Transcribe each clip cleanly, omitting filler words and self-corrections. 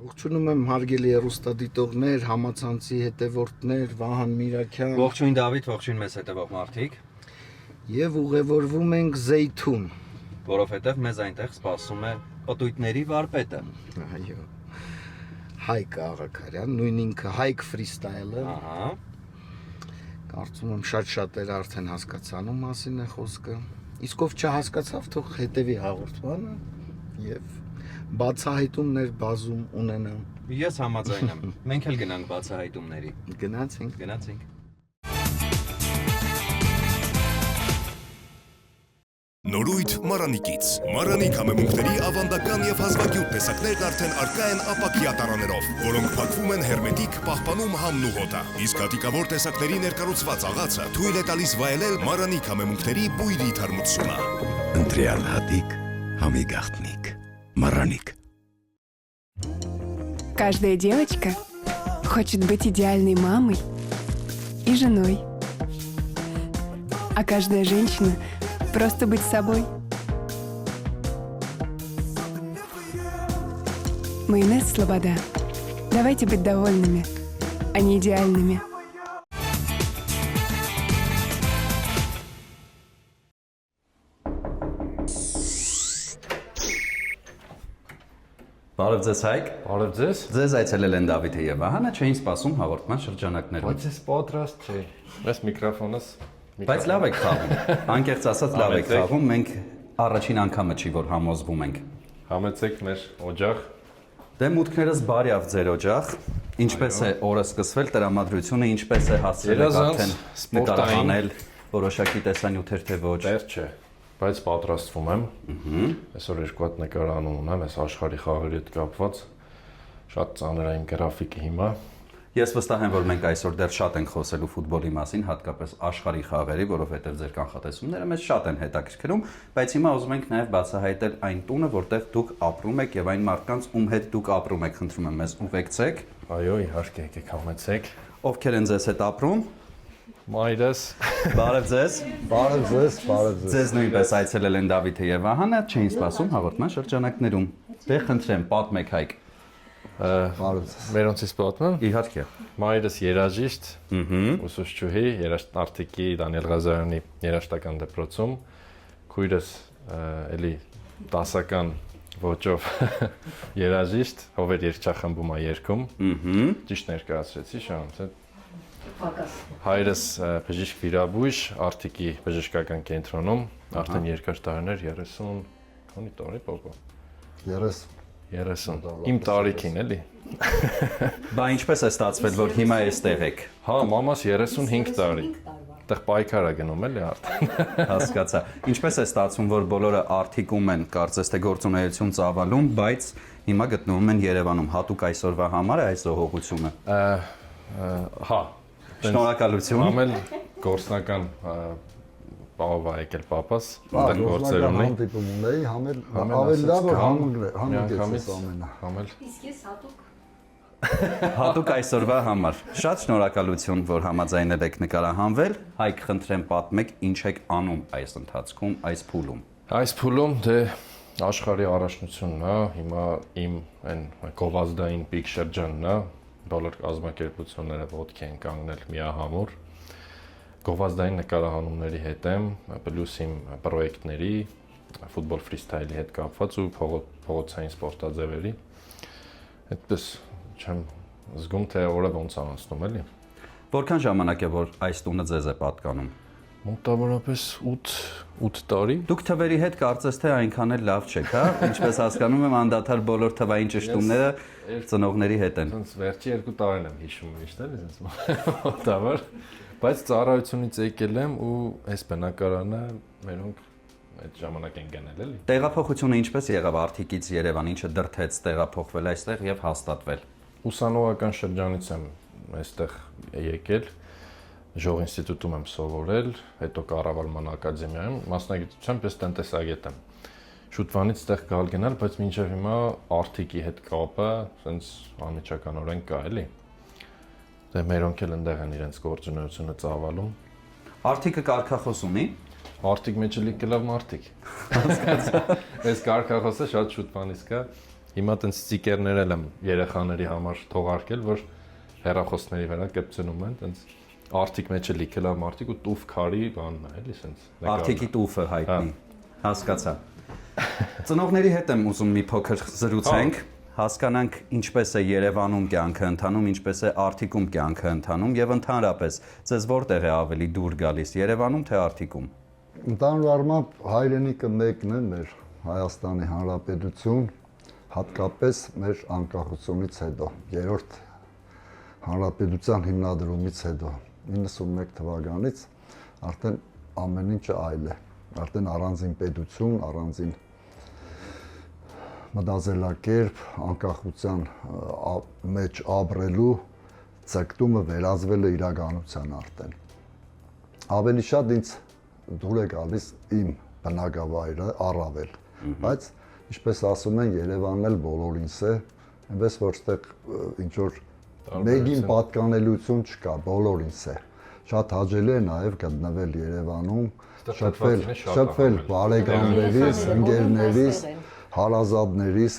Ողջունում եմ հարգելի հեռուստադիտողներ, համացանցի հետևորդներ, Վահան Միրաքյան։ Ողջույն Դավիթ, ողջույն մեզ հետևող մարդիկ։ Եվ ուղևորվում ենք Զեյթուն, Որովհետև մեզ այնտեղ սպասում է պտույտների վարպետը։ Այո։ Հայկ Աղաքարյան, նույն ինքը Հայկ Ֆրիստայլը։ Ահա։ Կարծում եմ շատ-շատերը արդեն հասկացան ու մասին է խոսքը։ Իսկ ով չհասկացավ, թող հետևի հաղորդմանը եւ բացահայտումներ բազում ունենան։ Ես համաձայն եմ։ Մենք էլ գնանք բացահայտումների։ Գնացինք։ Գնացինք։ Նորույթ Մարանիկից։ Մարանիկ համեմունքների ավանդական եւ հազվագյուտ տեսակներն արդեն առկա են ապակյա տարաներով, որոնք փակվում են հերմետիկ, պահպանում համն ու հոտը։ Իսկ հատիկավոր տեսակների ներկառուցված աղացը թույլ է տալիս վայելել Մարանիկ համեմունքների բույրի թարմությունը։ Ընտրյալ հատիկ, համի գաղտնիք, Мараник. Каждая девочка хочет быть идеальной мамой и женой. А каждая женщина просто быть собой. Майонез Слобода. Давайте быть довольными, а не идеальными. Բարև ձեզ Հայկ։ Բարև ձեզ։ Ձեզ այցելել են Դավիթը եւ Վահանը, չէին սպասում հաղորդման շրջանակներում։ Բայց ես պատրաստ չէի։ Ես միկրոֆոնս Բայց լավ եք խաղում։ Անկեղծ ասած լավ եք խաղում։ Մենք առաջին անգամը չի որ համոզվում ենք։ Համեցեք մեր օջախ։ Դե մուտքներս բարյավ ձեր օջախ։ Ինչպես է օրը սկսվել տրամադրությունը, ինչպես է հասցրել արդեն նկարահանել որոշակի տեսանյութեր թե ոչ։ Դեռ չէ, բայց պատրաստվում եմ։ Այսօր երկու հատ նկարահանում ունեմ, այս աշխարհի խաղերի հետ կապված։ Շատ ծանր է իմ գրաֆիկը հիմա։ Ես վստահ եմ, որ մենք այսօր դեռ շատ ենք խոսելու ֆուտբոլի մասին, հատկապես աշխարհի խաղերի, որովհետև ձեր կանխատեսումները մեզ շատ են հետաքրքրում, բայց հիմա ուզում ենք նաև բացահայտել այն տունը, որտեղ դուք ապրում եք եւ այն մարդկանց, ում հետ դուք ապրում եք, խնդրում եմ մեզ ուղեկցեք։ Այո, իհարկե, եկեք համեցեք։ Ովքեր են ձեզ հետ ապրում։ Մայրս։ Բարև ձեզ։ Բարև ձեզ, բարև ձեզ։ Ձեզ նույնպես այցելել են Դավիթը եւ Վահանը, չէին սպասում հաղորդման շրջանակներում։ Դե խնդրեմ, պատմեք Հայկ։ Բարև ձեզ։ Մերոնցից պատմեմ։ Իհարկե։ Մայրս երաժիշտ, ուսուցչուհի, երաժշտարթիկի Դանիել Ղազարյանի երաժշտական դպրոցում, քույրս էլի դասական ոճով երաժիշտ, ով էր երգչախմբում է երգում։ Ճիշտ ներկայացրեցի, շահում։ Հայրս բժիշկ վիրաբույժ, Արթիկի բժշկական կենտրոնում, արդեն երկար տարիներ, 30 քանի տարի պապա։ 30։ Իմ տարիքին էլի։ Բա ինչպես է ստացվել, որ հիմա այստեղ եք։ Հա, մամաս 35 տարի։ Այդտեղ պայքար է գնում էլի արդեն։ Հասկացա։ Ինչպես է ստացվում, որ բոլորը Արթիկում են, կարծես թե գործունեություն ծավալում, բայց հիմա գտնվում են Երևանում, հատուկ այսօրվա համար է այս զողողությունը։ Հա, Շնորհակալություն։ ամեն գործնական բաղով է եկել պապաս, այդտեղ գործեր ունի։ Տիպում ունեի, ավելի լավ որ Միանգամից ամենը։ համել։ Իսկ ես հատուկ Հատուկ այսօրվա համար։ Շատ շնորհակալություն, որ համաձայնել եք նկարահանվել։ Հայկ, խնդրեմ պատմեք, ինչ եք անում այս ընթացքում, այս փուլում։ Այս փուլում դե աշխարհի առաջնությունն է, հիմա իմ այն գովազդային պիկ շրջանն է, բոլոր կազմակերպությունները ոտքի են կանգնել միահամուռ։ Գովազդային նկարահանումների հետ եմ, պլյուս իմ պրոյեկտների, ֆուտբոլ ֆրիստայլի հետ կապված ու փողոցային սպորտաձևերի։ Այդպես չեմ զգում, թե օրը ոնց է անցնում էլի։ Որքան ժամանակ է, որ այս տունը ձեզ է պատկանում։ Մոտավորապես 8 տարի։ Դուք թվերի հետ կարծես թե այնքան էլ լավ չեք, հա։ Ինչպես հասկանում եմ, անդադար բոլոր թվային ճշտումները ծնողների հետ են։ Ոնց վերջի 2 տարին եմ հիշում միշտ էլի, ոնց մոտավոր։ Բայց ծառայությունից եկել եմ ու այս բնակարանը մերոնք այդ ժամանակ են գնել էլի։ Տեղափոխությունը ինչպես եղավ Արթիկից Երևան, ինչը դրթեց տեղափոխվել այստեղ եւ հաստատվել։ Ուսանողական շրջանից եմ այստեղ եկել, Ժող ինստիտուտում եմ սովորել, հետո կառավարման ակադեմիայում, մասնագիտությամբ ես տնտեսագետ եմ։ Շուտվանից այդտեղ գալ գնալ, բայց մինչև հիմա Արթիկի հետ կապը սենց անմիջականորեն կա էլի։ Դե մերոնք էլ ընդեղ են իրենց գործունեությունը ծավալում։ Արթիկը կարգախոս ունի։ Արթիկ մեջը լիքը լավ մարդիկ։ Հասկացա։ Այս կարգախոսը շատ շուտ բանից կա։ Հիմա տենց ստիկերներ եմ երեխաների համար թողարկել, որ հեռախոսների վրա կպցնում են, տենց արդիկ մեջը լիքել ա մարդիկ ու տուֆ քարի բանն է, էլի սենց։ Արդիկի տուֆը հայտնի։ Հասկացա։ Ծնողների հետ եմ ուզում մի փոքր զրուցենք, հասկանանք ինչպես է Երևանում կյանքը ընթանում, ինչպես է Արթիկում կյանքը ընթանում եւ ընդհանրապես ձեզ որտեղ է ավելի դուր գալիս, Երևանում թե Արթիկում։ Ընդհանուր առմամբ հայրենիքը մեկն է մեր Հայաստանի Հանրապետություն, հատկապես մեր անկախությունից հետո, երրորդ Հանրապետության հիմնադրումից հետո 91 թվականից արդեն ամեն ինչը այլ է, արդեն առանձին պետություն, առանձին մտածելակերպ, անկախության մեջ ապրելու ցկտումը վերածվել է իրականության արդեն։ Ավելի շատ ինձ դուր է գալիս իմ բնակավայրը առավել, բայց ինչպես ասում են Երևանն էլ բոլորինս է, այնպես որ այդտեղ ինչ որ մեկին պատկանելություն չկա, բոլորինս է։ Շատ հաճելի է նաև գտնվել Երևանում, շփվել բարեկամներիս, ընկերներիս, հարազատներիս,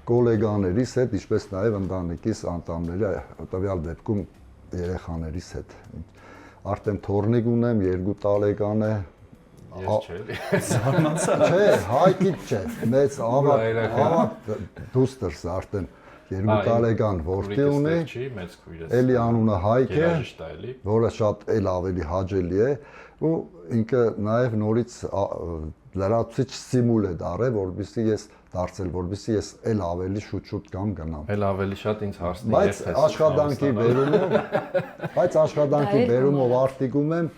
գոլեգաներիս հետ, ինչպես նաև ընտանիքիս անդամների, տվյալ դեպքում երեխաներիս հետ։ Արդեն թորնիկ ունեմ, 2 տարեկան է։ Ես չէ։ Զարմացա։ Չէ, հայկից չէ, մեծ ավակ դուստերս արդեն 2 տարեկան որդի ունի, էլի անունը Հայկ է, որը շատ էլ ավելի հաճելի է, ու ինքը նաև նորից լրացուցիչ ստիմուլ է դարել, որովհետեւ ես դարձել, որովհետեւ ես էլ ավելի շուտ կամ գնամ։ Էլ ավելի շատ ինձ հասնի Բայց աշխատանքի բերումով Արթիկում եմ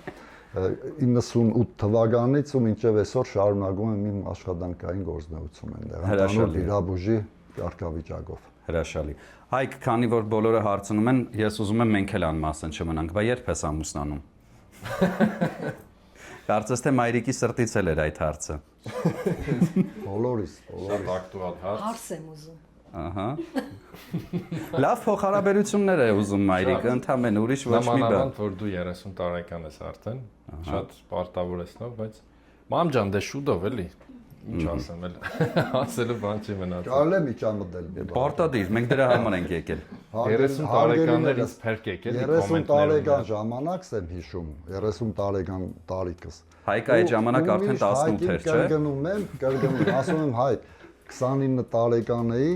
98 թվականից ու մինչև այսօր շարունակում եմ իմ աշխատանքային գործունեությունը այնտեղ, ընդհանուր վիրաբուժի կարգավիճակով։ Հրաշալի։ Հայկ, քանի որ բոլորը հարցնում են, ես ուզում եմ մենք էլ անմասն չմնանք, բայց երբ ես ամուսնանում։ Կարծես թե մայրիկի սրտից էլ էր այդ հարցը։ Բոլորիս։ Շատ ակտուալ հարց։ Հարց եմ ուզում։ Ահա։ Լավ փոխհարաբերություններ է ուզում մայրիկը, ընդհանրեն ուրիշ ոչ մի բան։ Նամանավանդ որ դու 30 տարեկան ես արդեն, շատ պարտավոր ես նոր, բայց մամ ջան, դե շուտով էլի։ Ինչ ասեմ էլ, ասելու բան չի մնացել։ Կարելի է միջամտել։ Պարտադիր, մենք դրա համար ենք եկել։ 30 տարեկաններից փերք եկել, 30 տարեկան ժամանակս եմ հիշում, 30 տարեկան տարիքս։ Հայկ այդ ժամանակ արդեն 18 էր, չէ՞։ Կրկնում, ասում եմ Հայկ, 29 տարեկան էի,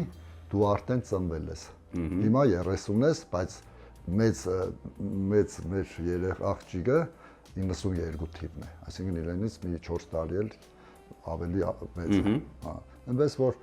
դու արդեն ծնվել ես։ Հիմա 30 ես, բայց մեծ մեր երեխա աղջիկը 92 թիվն է, այսինքն իրենից մի 4 տարի էլ ավելի մեծ է։ Հա, այնպես որ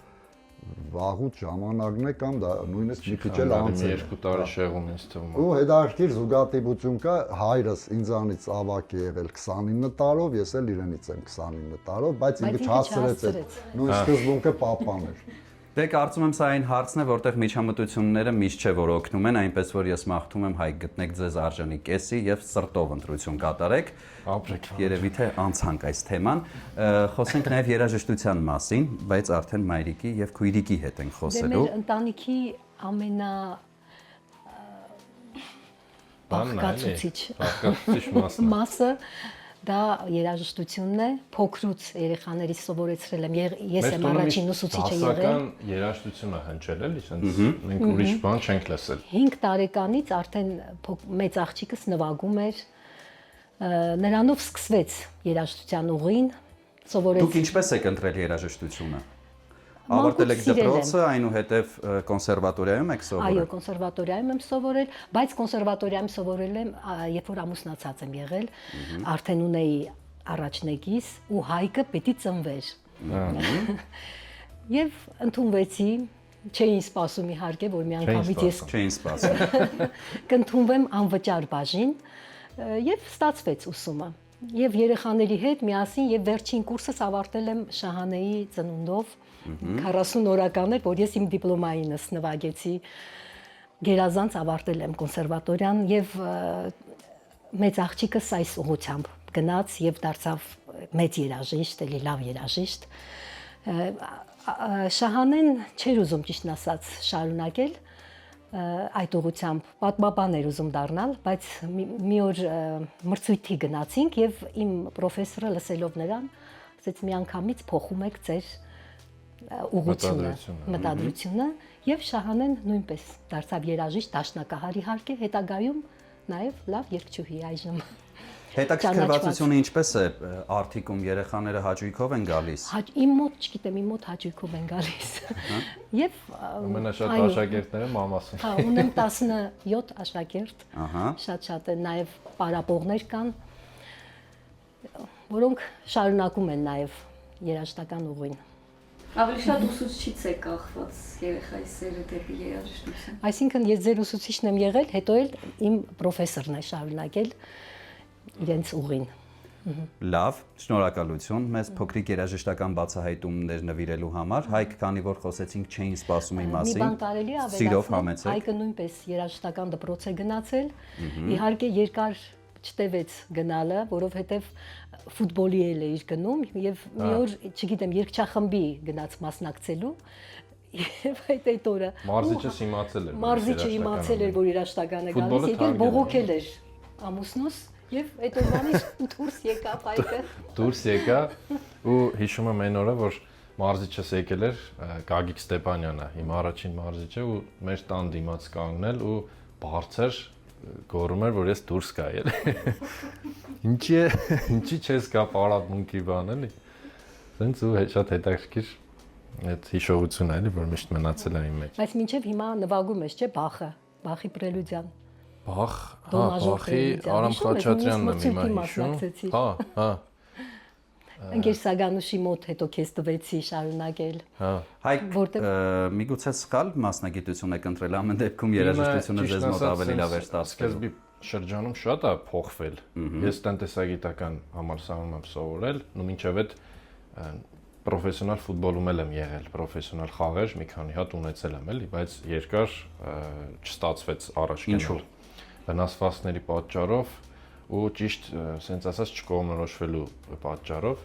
վաղուց ժամանակն է կամ դա նույնիսկ մի քիչ էլ անց է։ 2 տարի շեղում ինձ թվում է։ Ու հետաքրքիր զուգադիպություն կա, հայրս ինձանից ավակ է եղել 29 տարով, ես էլ իրենից եմ 29 տարով, բայց ինքը չհասցրեց այդ նույն սկզբունքը պահպանել։ Դե կարծում եմ սա այն հարցն է, որտեղ միջամտությունները միշտ չէ որ օգնում են, այնպես որ ես մաղթում եմ Հայկ գտնեք ձեզ արժանի կեսի եւ սրտով ընտրություն կատարեք։ Ապրեք։ Երևի թե անցանք այս թեման։ Խոսենք նաեւ երաժշտության մասին, բայց արդեն մայրիկի եւ քույրիկի հետ ենք խոսելու։ Դե մեր ընտանիքի ամենա բաղկացուցիչ մասը դա երաժշտությունն է, փոքրուց երեխաներից սովորեցրել եմ, ես եմ առաջին ուսուցիչը եղել։ Հասական երաժշտությունը հնչել էլի, ասենց մենք ուրիշ բան չենք լսել։ 5 տարեկանից արդեն մեծ աղջիկս նվագում էր, նրանով սկսվեց երաժշտության ուղին, սովորեց։ Դուք ինչպես եք ընտրել երաժշտությունը։ Ավարտել եք դպրոցը, այնուհետև կոնսերվատորիայում եք սովորել։ Այո, կոնսերվատորիայում եմ սովորել, բայց կոնսերվատորիայում սովորել եմ, երբ որ ամուսնացած եմ եղել, արդեն ունեի առաջնեկիս ու Հայկը պետք է ծնվեր։ Եվ ընդունվեցի, չէին սպասում իհարկե, որ մի անգամից ես չէին սպասում։ կընդունվեմ անվճար բաժին եւ ստացվեց ուսումը։ Եվ երեխաների հետ միասին եւ վերջին կուրսս ավարտել եմ Շահանեի ծնունդով 40 օրական էր, որ ես իմ դիպլոմայինս նվագեցի, գերազանց ավարտել եմ կոնսերվատորիան եւ մեծ աղջիկս այս ուղղությամբ գնաց եւ դարձավ մեծ երաժիշտ, էլի լավ երաժիշտ։ Շահանեն չէր ուզում ճիշտն ասած շարունակել այդ ուղղությամբ, պատմաբան էր ուզում դառնալ, բայց մի օր մրցույթի գնացինք եւ իմ պրոֆեսորը լսելով նրան, ասեց մի անգամից փոխում եք ձեր ուղղությունը, մտադրությունը եւ Շահանեն նույնպես դարձավ երաժիշտ, դաշնակահար իհարկե, հետագայում նաեւ լավ երգչուհի այժմ։ Հետաքրքրվածությունը ինչպես է Արթիկում երեխաները հաճույքով են գալիս։ Իմ մոտ, չգիտեմ, իմ մոտ հաճույքով են գալիս։ Եվ ամենաշատ աշակերտները մամասն։ Հա, ունեմ 17 աշակերտ։ Ահա։ Շատ են նաեւ պարապողներ կան, որոնք շարունակում են նաեւ երաժշտական ուղին։ Ավելի շատ ուսուցչից է կախված երեխայի սերը դեպի երաժշտություն։ Այսինքն ես ձեր ուսուցիչն եմ եղել, հետո էլ իմ պրոֆեսորն է շարունակել իրենց ուղին։ Լավ, շնորհակալություն մեզ փոքրիկ երաժշտական բացահայտումներ նվիրելու համար։ Հայկ, քանի որ խոսեցինք չէին սպասում իմ մասին։ Մի բան կարելի Սիրով ավելացնել, համեցեք։ Հայկը նույնպես երաժշտական դպրոց է գնացել։ Իհարկե երկար չտևեց գնալը, որովհետև ֆուտբոլի էլ էիր գնում եւ մի օր, չգիտեմ, երգչախմբի գնաց մասնակցելու եւ այդ օրը Մարզիչս իմացել էր։ Մարզիչը իմացել էր, որ երաժշտական է գալիս, եկել բողոքել էր ամուսնուս եւ այդ օրվանից դուրս եկավ Հայկը։ Դուրս եկա ու հիշում եմ այն օրը, որ մարզիչս եկել էր Գագիկ Ստեփանյանը, իմ առաջին մարզիչը ու մեր տան դիմաց կանգնել ու բարձր գոռում էր, որ ես դուրս գա էլ։ Ինչի չես գա պարապմունքի բան էլի։ Սենց ու շատ հետաքրքիր այդ հիշողությունն էլի, որ միշտ մնացել է իմ մեջ։ Բայց մինչև հիմա նվագում ես, չէ՞, Բախը, Բախի պրելյուդիան։ Բախ, հա, Բախի Արամ Խաչատրյանն եմ հիմա հիշում։ Հա։ Ընկեր Սագանուշի մոտ հետո քեզ տվեցի շարունակել։ Հա։ Հայկ, միգուցե սխալ մասնագիտություն եք ընտրել, ամեն դեպքում երաժշտությունը ձեզ մոտ ավելի լավ էր ստացվել։ Սկզբի շրջանում շատ է փոխվել։ Ես տնտեսագիտական համալսարանում եմ սովորել, ու մինչև այդ պրոֆեսիոնալ ֆուտբոլում եմ եղել, պրոֆեսիոնալ խաղեր մի քանի հատ ունեցել եմ էլի, բայց երկար չստացվեց առաջ գնալ։ Վնասվածքների պատճառով ու ճիշտ, ասենց ասած, չկողմնորոշվելու պատճառով,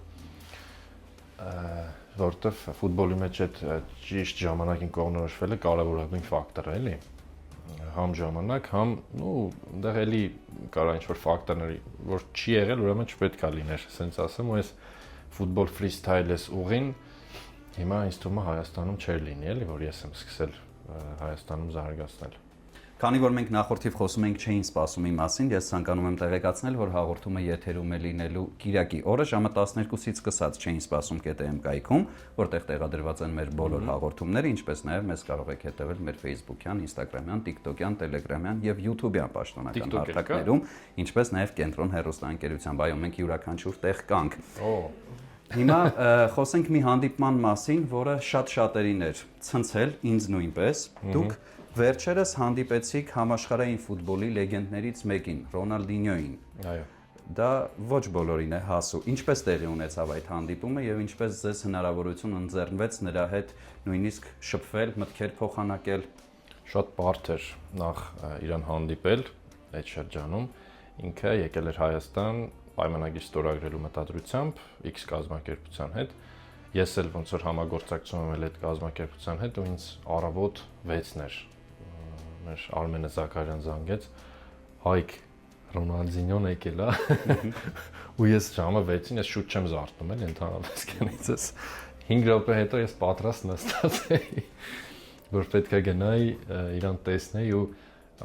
որտեվ ֆուտբոլի մեջ այդ ճիշտ ժամանակին կողմնորոշվելը կարևորագույն ֆակտոր է, էլի։ Համ ժամանակ, համ, այնտեղ էլի կարա ինչ-որ ֆակտորներ, որ չի եղել, ուրեմն չպետք է լիներ, ասենց ասեմ, ու այս ֆուտբոլ ֆրիստայլ էս ուղին հիմա ինձ թվում է Հայաստանում չէր լինի, էլի, որ ես եմ սկսել Հայաստանում զարգացնել։ Քանի որ մենք նախորդիվ խոսում ենք չէին սպասում իմ մասին, ես ցանկանում եմ տեղեկացնել, որ հաղորդումը եթերում է լինելու Կիրակի օրը ժամը 12-ից սկսած չէին սպասում ԿՏՄ կայքում, որտեղ տեղադրված են մեր բոլոր հաղորդումները, ինչպես նաև մեզ կարող եք հետևել մեր Facebook-յան, Instagram-յան, TikTok-յան, Telegram-յան եւ YouTube-յան պաշտոնական հարթակներում, ինչպես նաև Կենտրոն հեռուստաընկերության բայում մենք յուրաքանչյուր տեղ կանք։ Հիմա խոսենք մի հանդիպման մասին, որը շատ-շատերին էր ցնցել, ինձ նույնպես։ Դուք վերջերս հանդիպեցիք համաշխարհային ֆուտբոլի լեգենդներից մեկին, Ռոնալդինյոին։ Այո։ Դա ոչ բոլորին է հասու։ Ինչպես տեղի ունեցավ այդ հանդիպումը եւ ինչպես ձեզ հնարավորություն ընձեռնվեց նրա հետ նույնիսկ շփվել, մտքեր փոխանակել։ Շատ բարդ էր նախ իրան հանդիպել այդ շրջանում։ Ինքը եկել էր Հայաստան պայմանագիր ստորագրելու մտադրությամբ X կազմակերպության հետ։ Ես էլ ոնց որ համագործակցում եմ այդ կազմակերպության հետ ու ինձ առավոտ 6-ն էր մեր Արմենը Զաքարյան զանգեց, Հայկ Ռոնալդինյոն եկել է։ Ու ես ժամը 6-ին ես շուտ չեմ զարթնում էլ ընդհանրապես քանից 5 րոպե հետո ես պատրաստ նստած էի, որ պետք է գնայի իրան տեսնեի ու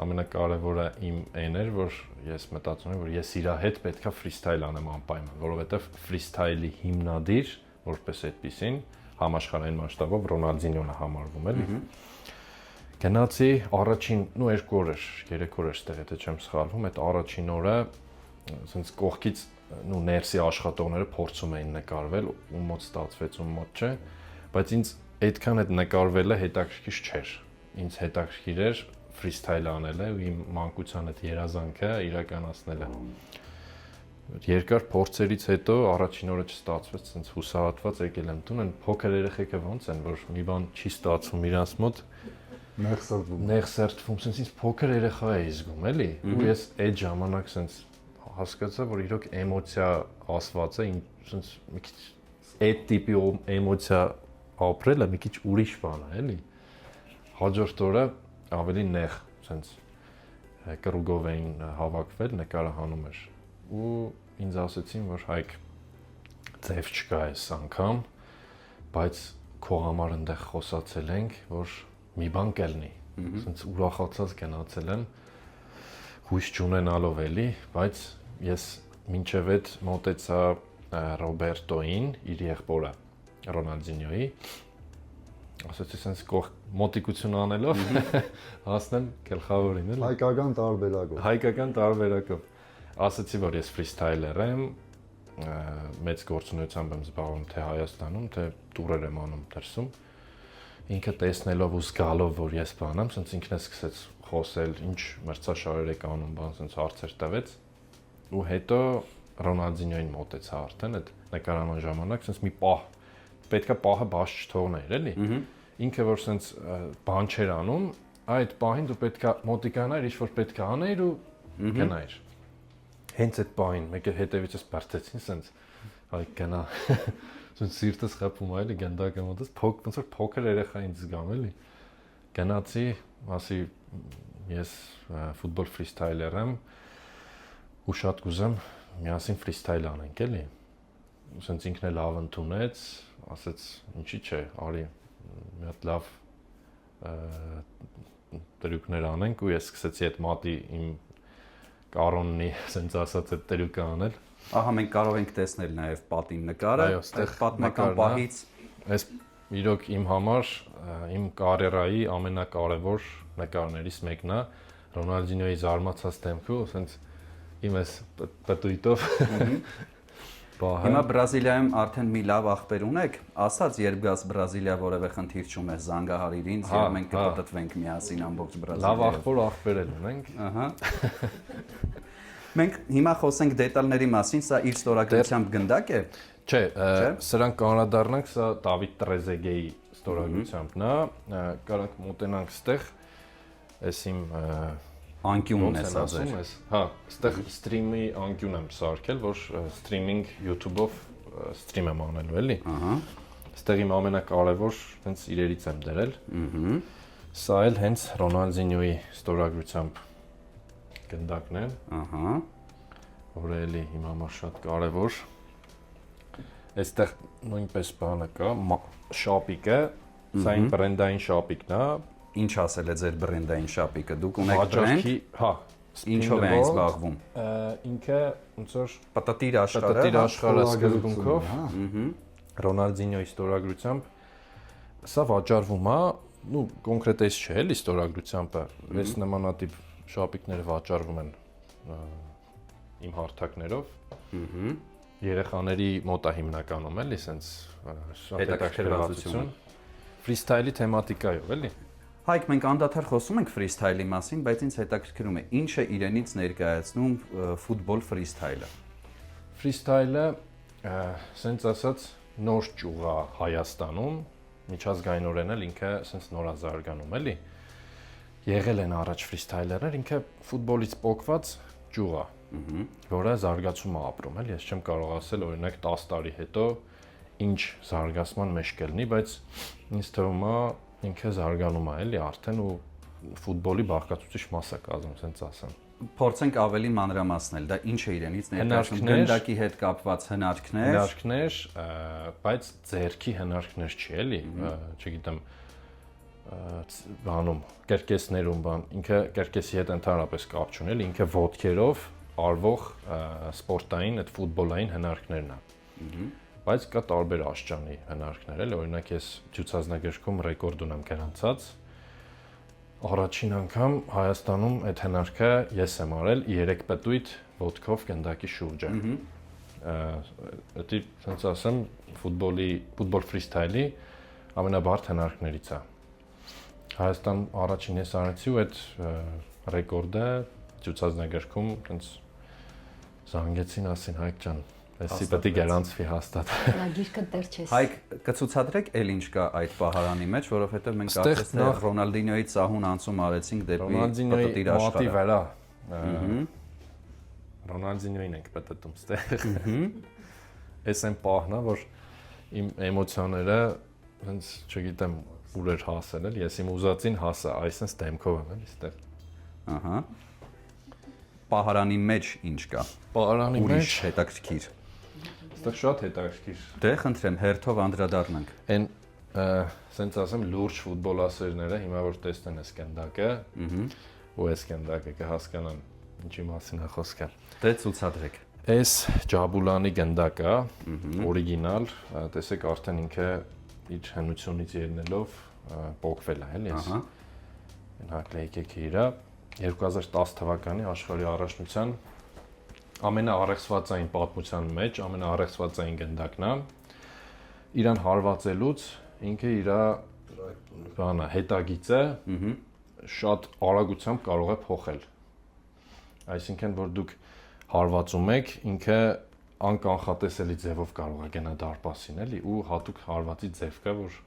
ամենակարևորը իմ այն էր, որ ես մտածում եմ, որ ես իր հետ պետքա ֆրիստայլ անեմ անպայման, որովհետև ֆրիստայլի հիմնադիր որպես այդպեսին համաշխարհային մասշտաբով Ռոնալդինյոն է համարվում էլի։ Գնացի առաջին, 2 օր էր, 3 օր էր ստեղ, եթե չեմ սխալվում, այդ առաջին օրը ասենց կողքից ներսի աշխատողները փորձում էին նկարվել, ու մոտ ստացվեց, ու մոտ չէ, բայց ինձ այդքան այդ նկարվելը հետաքրքիր չէր։ Ինձ հետաքրքիր էր ֆրիստայլ անելը ու իմ մանկության այդ երազանքը իրականացնելը։ Երկար փորձերից հետո առաջին օրը չստացվեց, ցենց հուսահատված եկել եմ տուն, այն փոքր երեխեքը ոնց են, որ մի բան չի ստացվում իրանց մոտ, նեղսերտվում, ցենց ինձ փոքր երեխա էի զգում, էլի, ու ես այդ ժամանակ ցենց հասկացա, որ իրոք էմոցիա ասված է, ցենց մի քիչ այդ տիպի էմոցիա ապրելը մի քիչ ուրիշ բան է, էլի։ Հաջորդ օրը ավելի նեղ, ցենց կրուգով էին հավաքվել, նկարը հանում էր ու ինձ ասացին, որ Հայկ ձև չկա այս անգամ, բայց քո համար այնտեղ խոսացել ենք, որ մի բան կելնի։ Ասենց ուրախացած գնացել եմ, հույս չունենալով էլի, բայց ես մինչև այդ մոտեցա Ռոբերտոին, իր եղբորը, Ռոնալդինյոյի, ասեցի sense մոտիկություն անելով հասնեմ գլխավորին էլ հայկական տարբերակով ասեցի որ ես ֆրիստայլեր եմ մեծ գործունեությամբ եմ զբաղվում թե Հայաստանում թե տուրեր եմ անում դրսում ինքը տեսնելով ու զգալով որ ես բանամ sense ինքն է սկսեց խոսել ինչ մրցաշարեր եք անում բան sense հարցեր տվեց ու հետո Ռոնալդինյոին մոտեցա արդեն այդ նկարանան ժամանակ sense մի պահ պետքա պահը բաց չթողներ էլի ինքը որ sense բան չեր անում այդ պահին դու պետքա մոտիկանար ինչ որ պետքա աներ ու գնայր հենց այդ պահին մեկը հետևիցս բարձեցին sense այ գնա sense սիրտս խփում այլի գնդակը մոտս ոնց որ փոքր երեխային զգամ էլի գնացի ասի ես ֆուտբոլ ֆրիստայլեր եմ ու շատ կուզեմ միասին ֆրիստայլ անենք էլի sense ինքն էլ լավ ընդունեց ասեց ինչի՞ չէ արի մի հատ լավ տրյուկներ անենք ու ես սկսեցի այդ մատի իմ կարոննի sense ասած այդ տրյուկը անել ահա մենք կարող ենք տեսնել նաև պատին նկարը այդ պատմական պահից այս իրոք իմ համար իմ կարիերայի ամենակարևոր նկարներից մեկն է Ռոնալդինյոյի զարմացած դեմքը sense իմ էս պտույտով Հիմա Բրազիլիայում արդեն մի լավ ախպեր ունեք, ասած երբ գաս Բրազիլիա որևէ խնդիր չունես, զանգահարիր ինձ եւ մենք կպտտվենք միասին ամբողջ Բրազիլիայով։ Լավ ախպեր էլ ունենք։ Ահա։ Մենք հիմա խոսենք դետալների մասին, սա իր ստորագրությամբ գնդակ է։ Չէ, սրանք կանրադառնանք, սա Դավիթ Տրեզեգեի ստորագրությամբ նա, կարանք մոտենանք ստեղ, այս իմ անկյունն է ասել։ Հա, այստեղ սթրիմի անկյուն եմ սարքել, որ սթրիմինգ YouTube-ով սթրիմ եմ անելու էլի։ Ահա։ Այստեղ իմ ամենակարևոր հենց իրերից եմ դրել։ Ահա։ Սա էլ հենց Ռոնալդինյոյի ստորագրությամբ գնդակն է։ Ահա։ Որը էլի իմ համար շատ կարևոր։ Այստեղ նույնպես բանը կա, շապիկը, սա իմ բրենդային շապիկն է։ Ինչ ասել է ձեր բրենդային շապիկը, դուք ունեք բրենդ, հա, ինչով է այն զբաղվում։ Ինքը ոնց որ պտտիր աշխարհը սկզբունքով, Ռոնալդինյոյի ստորագրությամբ սա վաճառվում է, ну կոնկրետ էս չէ, էլի ստորագրությամբ, այս նմանատիպ շապիկները վաճառվում են իմ հարթակներով։ Երեխաների մոտ է հիմնականում, էլի, սենց շատ հետաքրքրվածություն։ Ֆրիստայլի թեմատիկայով, էլի։ Հայկ, մենք անդադար խոսում ենք ֆրիստայլի մասին, բայց ինձ հետաքրքրում է, ինչ է իրենից ներկայացնում ֆուտբոլ ֆրիստայլը։ Ֆրիստայլը, սենց ասած, նոր ճյուղ է Հայաստանում, միջազգայինորեն էլ ինքը սենց նորազարգանում, էլի։ Եղել են առաջ ֆրիստայլերներ, ինքը ֆուտբոլից պոկված ճյուղ է, որը զարգացում է ապրում, էլի։ Ես չեմ կարող ասել, օրինակ 10 տարի հետո ինչ զարգացման մեջ կլինի, բայց ինձ թվում է ինքը զարգանում է էլի արդեն ու ֆուտբոլի բաղկացուցիչ մաս է կազմում, ասենց ասեմ։ Փորձենք ավելի մանրամասնել, դա ինչ է իրենից ներկայացնում, գնդակի հետ կապված հնարքներ, բայց ձեռքի հնարքներ չի էլի, չգիտեմ, բանում, կերկեսներում բան, ինքը կերկեսի հետ ընդհանրապես կապ չունի, էլի ինքը ոտքերով արվող սպորտային այդ ֆուտբոլային հնարքներն է։ Բայց կա տարբեր աշճանի հնարքներ էլ, օրինակ ես ցուցանագրքում ռեկորդ ունեմ գրանցած։ Առաջին անգամ Հայաստանում այդ հնարքը ես եմ արել 3 պտույտ ոտքով գնդակի շուրջը։ Դա ցած ասեմ ֆուտբոլ ֆրիստայլի ամենաբարդ հնարքներից է։ Հայաստան առաջին ես արեցի ու այդ ռեկորդը ցուցանագրքում ցած զանգեցին ասին Հայկ ջան Էսի պետք է գրանցվի հաստատ։ Նա գիրքը դեռ չես։ Հայկ, կցուցադրեք էլ ինչ կա այդ պահարանի մեջ, որովհետև մենք կարծես թե Ռոնալդինյոյի ծահուն անցում արեցինք դեպի պտտիր աշխարհը։ Ռոնալդինյոյին ենք պտտում ստեղ։ Էս այն պահն է, որ իմ էմոցիաները հենց չգիտեմ ուր էր հասել, էլի, ես իմ ուզածին հասա, այսպես դեմքով եմ, էլի, ստեղ։ Ահա։ Պահարանի մեջ ինչ կա։ Պահարանի մեջ հետաքրքիր։ Այստեղ շատ հետաքրքիր։ Դե խնդրեմ հերթով անդրադառնանք։ Այն սենց ասեմ լուրջ ֆուտբոլասերները հիմա որ տեսնեն այս գնդակը, ու այս գնդակը կհասկանան ինչի մասին է խոսքը։ Դե ցուցադրեք։ Այս Ջաբուլանի գնդակը, օրիգինալ, տեսեք արդեն ինքը իր հնությունից ելնելով փոկվել է, էլի էս։ Հակլեյք եք իրա 2010 թվականի աշխարհի առաջնության ամենաառեղծվածային պատմության մեջ ամենաառեղծվածային գնդակն է։ Իրան հարվածելուց ինքը իրա բանը հետագիծը շատ արագությամբ կարող է փոխել։ Այսինքն որ դուք հարվածում եք, ինքը անկանխատեսելի ձևով կարող է գնա դարպասին, էլի, ու հատուկ հարվածի ձև կա, որ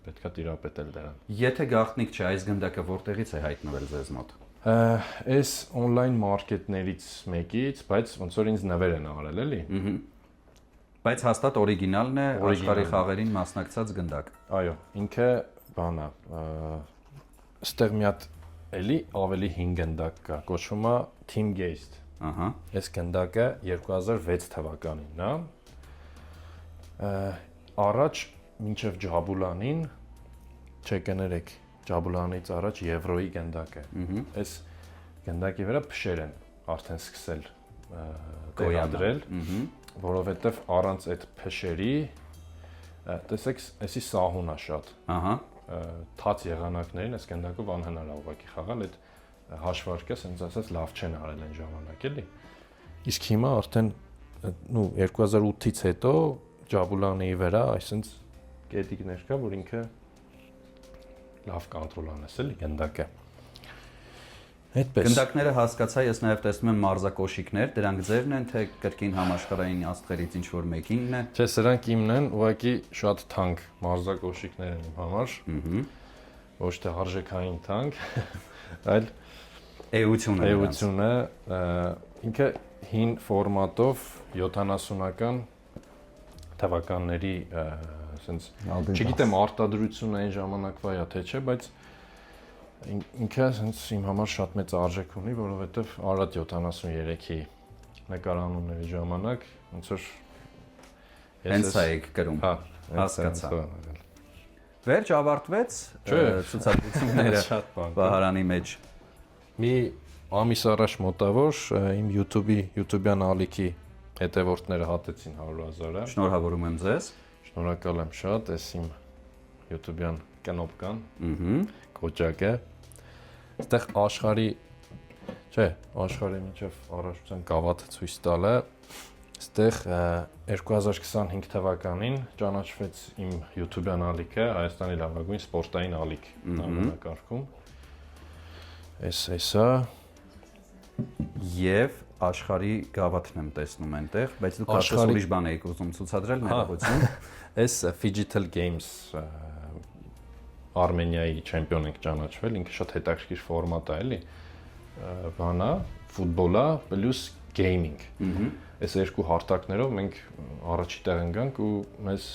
պետքա տիրապետել դրան։ Եթե գաղտնիք չէ, այս գնդակը որտեղից է հայտնվել ձեզ մոտ։ Այս on-line մարքետներից մեկից, բայց ոնց որ ինձ նվեր են արել, էլի։ Բայց հաստատ օրիգինալն է, աշխարհի խաղերին մասնակցած գնդակ։ Այո, ինքը բան է, ստեղ մի հատ էլի ավելի հին գնդակ կա, կոչվում է Team Geist։ Այս գնդակը 2006 թվականին է։ Առաջ մինչև Ջաբուլանին, չէ կներեք, Ջաբուլանից առաջ Եվրոյի գնդակը։ Այս գնդակի վրա փշեր են արդեն սկսել գոյադրել, որովհետև առանց այդ փշերի, տեսեք, էսի սահուն է շատ։ Թաց եղանակներին այս գնդակով անհնար է ուղղակի խաղալ, այդ հաշվարկը, ասենց ասած, լավ չեն արել այն ժամանակ, էլի։ Իսկ հիմա արդեն 2008-ից հետո Ջաբուլանի վրա, այսինքն կետիկներ կա, որ ինքը լավ կոնտրոլ անես, էլի գնդակը։ Այդպես։ Գնդակները հասկացա, ես նաև տեսնում եմ մարզակոշիկներ, դրանք ձևն են, թե կրկին համաշխարհային աստղերից ինչ որ մեկինն է։ Չէ, սրանք իմն են, ուղղակի շատ թանկ մարզակոշիկներ են իմ համար։ Ոչ թե արժեքային թանկ, այլ էությունը, ինքը հին ֆորմատով 70-ական թվականների, ասենց, չգիտեմ արտադրությունը այն ժամանակվա է թե չէ, բայց ինքը ասենց իմ համար շատ մեծ արժեք ունի, որովհետև Արադ 73-ի նկարանունների ժամանակ ոնց որ հենց է եք գրում, հասկացա։ Վերջ ավարտվեց ցուցադրությունները Վահարանի մեջ։ Մի ամիս առաջ մոտավոր իմ YouTube-յան ալիքի հետևորդները հատեցին 100,000-ը։ Շնորհավորում եմ ձեզ։ Շնորհակալ եմ շատ, այս իմ YouTube-յան կնոպկան, կոճակը։ Այստեղ աշխարհի մինչև առաջության գավաթը ցույց տալը, այստեղ 2025 թվականին ճանաչվեց իմ YouTube-յան ալիքը Հայաստանի լավագույն սպորտային ալիք անվանակարգում։ Էսա եւ աշխարհի գավաթն եմ տեսնում այնտեղ, բայց դուք աշխարհի ուրիշ բան եք ուզում ցուցադրել ներողություն։ Այս Digital Games Արմենիայի չեմպիոն ենք ճանաչվել, ինքը շատ հետաքրքիր ֆորմատ է, էլի։ Բանա, ֆուտբոլա պլյուս գեյմինգ։ Այս երկու հարթակներով մենք առաջի տեղ ընկանք ու մեզ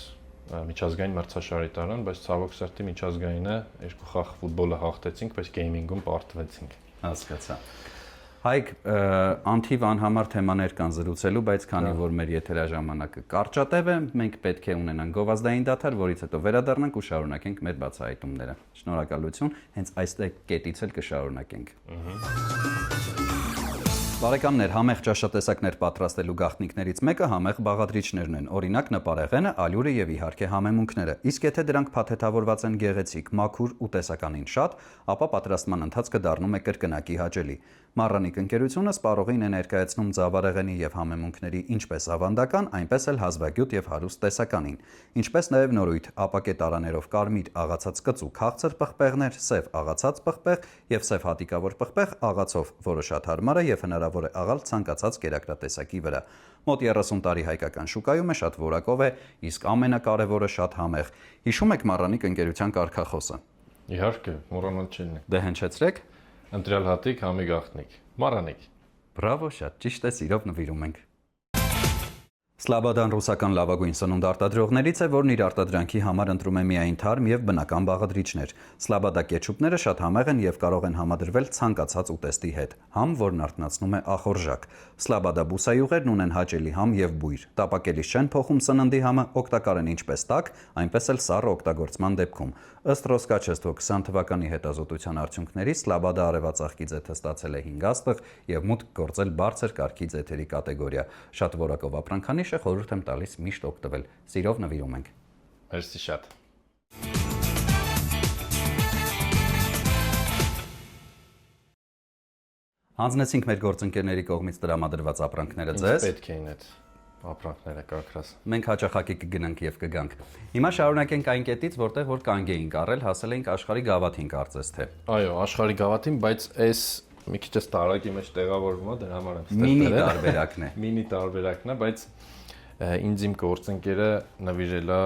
միջազգային մրցաշարի տարան, բայց ցավոք սրտի միջազգայինը երկու խաղ ֆուտբոլը հաղթեցինք, բայց գեյմինգում պարտվեցինք։ Հասկացա։ Հայկ, անթիվ անհամար թեմաներ կան զրուցելու, բայց քանի որ մեր եթերաժամանակը կարճատև է, մենք պետք է ունենանք գովազդային դադար, որից հետո վերադառնանք ու շարունակենք մեր բացահայտումները։ Շնորհակալություն, հենց այստեղ կետից էլ կշարունակենք։ Բարեկամներ, համեղ ճաշատեսակներ պատրաստելու գաղտնիքներից մեկը համեղ բաղադրիչներն են, օրինակ նպարեղենը, ալյուրը եւ իհարկե համեմունքները։ Իսկ եթե դրանք փաթեթավորված են գեղեցիկ, մաքուր ու տեսականին շատ, ապա պատրաստման ընթացքը դառնում է կրկնակի հաճելի։ Մարրանիկ ընկերությունը սպառողին է ներկայացնում ձավարեղենի եւ համեմունքների ինչպես ավանդական, այնպես էլ հազվագյուտ եւ հարուստ տեսականին, ինչպես նաեւ նորույթ ապակե տարաներով կարմիր աղացած կծու քաղցր պղպեղներ, սև աղացած պղպեղ եւ սև հատիկավոր պղպեղ աղացով, որը շատ հարմար է եւ հնարավոր է աղալ ցանկացած կերակրատեսակի վրա։ Մոտ 30 տարի հայկական շուկայում է, շատ որակով է, իսկ ամենակարևորը շատ համեղ։ Հիշում եք Մարրանիկ ընկերության կարգախոսը։ Իհարկե, մոռանալ չեն։ Դե հնչեցրեք։ Ընտրյալ հատիկ, համի գաղտնիք։ Մարրանիկ։ Բրավո, շատ ճիշտ է, սիրով նվիրում ենք։ Սլաբադան ռուսական լավագույն սնունդ արտադրողներից է, որն իր արտադրանքի համար ընտրում է միայն թարմ եւ բնական բաղադրիչներ։ Սլաբադա կետչուպները շատ համեղ են եւ կարող են համադրվել ցանկացած ուտեստի հետ։ Համ, որն արթնացնում է ախորժակ։ Սլաբադա բուսայուղերն ունեն հաճելի համ եւ բույր։ Տապակելիս չեն փոխում սննդի համը, օգտակար են ինչպես տաք, այնպես էլ սառը օգտագործման դեպքում։ Ըստ Ռոսկաչեստո 20 թվականի հետազոտության արդյունքների Սլաբադա արևածաղկի ձեթը ստացել է 5 աստղ եւ մուտք գործել բարձր կարգի ձեթերի կատեգորիա։ Շատ որակով ապրանքանիշ է, խորհուրդ եմ տալիս միշտ օգտվել։ Սիրով նվիրում ենք։ Մերսի շատ։ Հանձնեցինք մեր գործընկերների կողմից տրամադրված ապրանքները ձեզ։ Պետք էին այդ ապրանքները կակրաս։ Մենք հաճախակի կգնանք եւ կգանք։ Հիմա շարունակենք այն կետից, որտեղ որ կանգ էինք առել, հասել էինք աշխարհի գավաթին կարծես թե։ Այո, աշխարհի գավաթին, բայց այս մի քիչ էս տարակի մեջ տեղավորվում է, դրա համար եմ Մինի տարբերակն է։ Մինի տարբերակն է, բայց ինձ իմ գործընկերը նվիրել է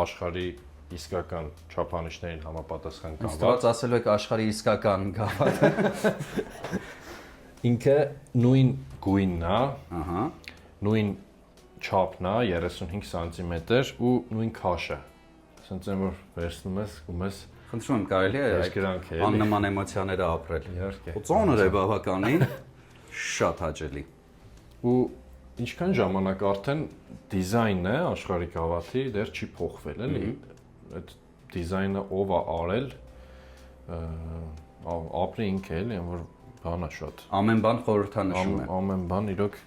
աշխարհի իսկական չափանիշներին համապատասխան գավաթ։ Ստված ասելու եք աշխարհի իսկական գավաթը։ Ինքը նույն գույնն է, Ահա։ նույն չափն է 35 սանտիմետր ու նույն քաշը։ Ասենց եմ որ վերցնում ես, գում ես Խնդրում եմ, կարելի է Այսքանք է, էլի։ աննման էմոցիաները ապրել։ Իհարկե։ Ու ծանր է բավականին, շատ հաճելի։ ու ինչքան ժամանակ արդեն դիզայնն է աշխարհի գավաթի դեռ չի փոխվել, էլի։ Այդ դիզայնը ով է արել, ապրի ինքը էլի, որ բանա շատ։ Ամեն բան խորհրդանշում է։ Ամեն բան իրոք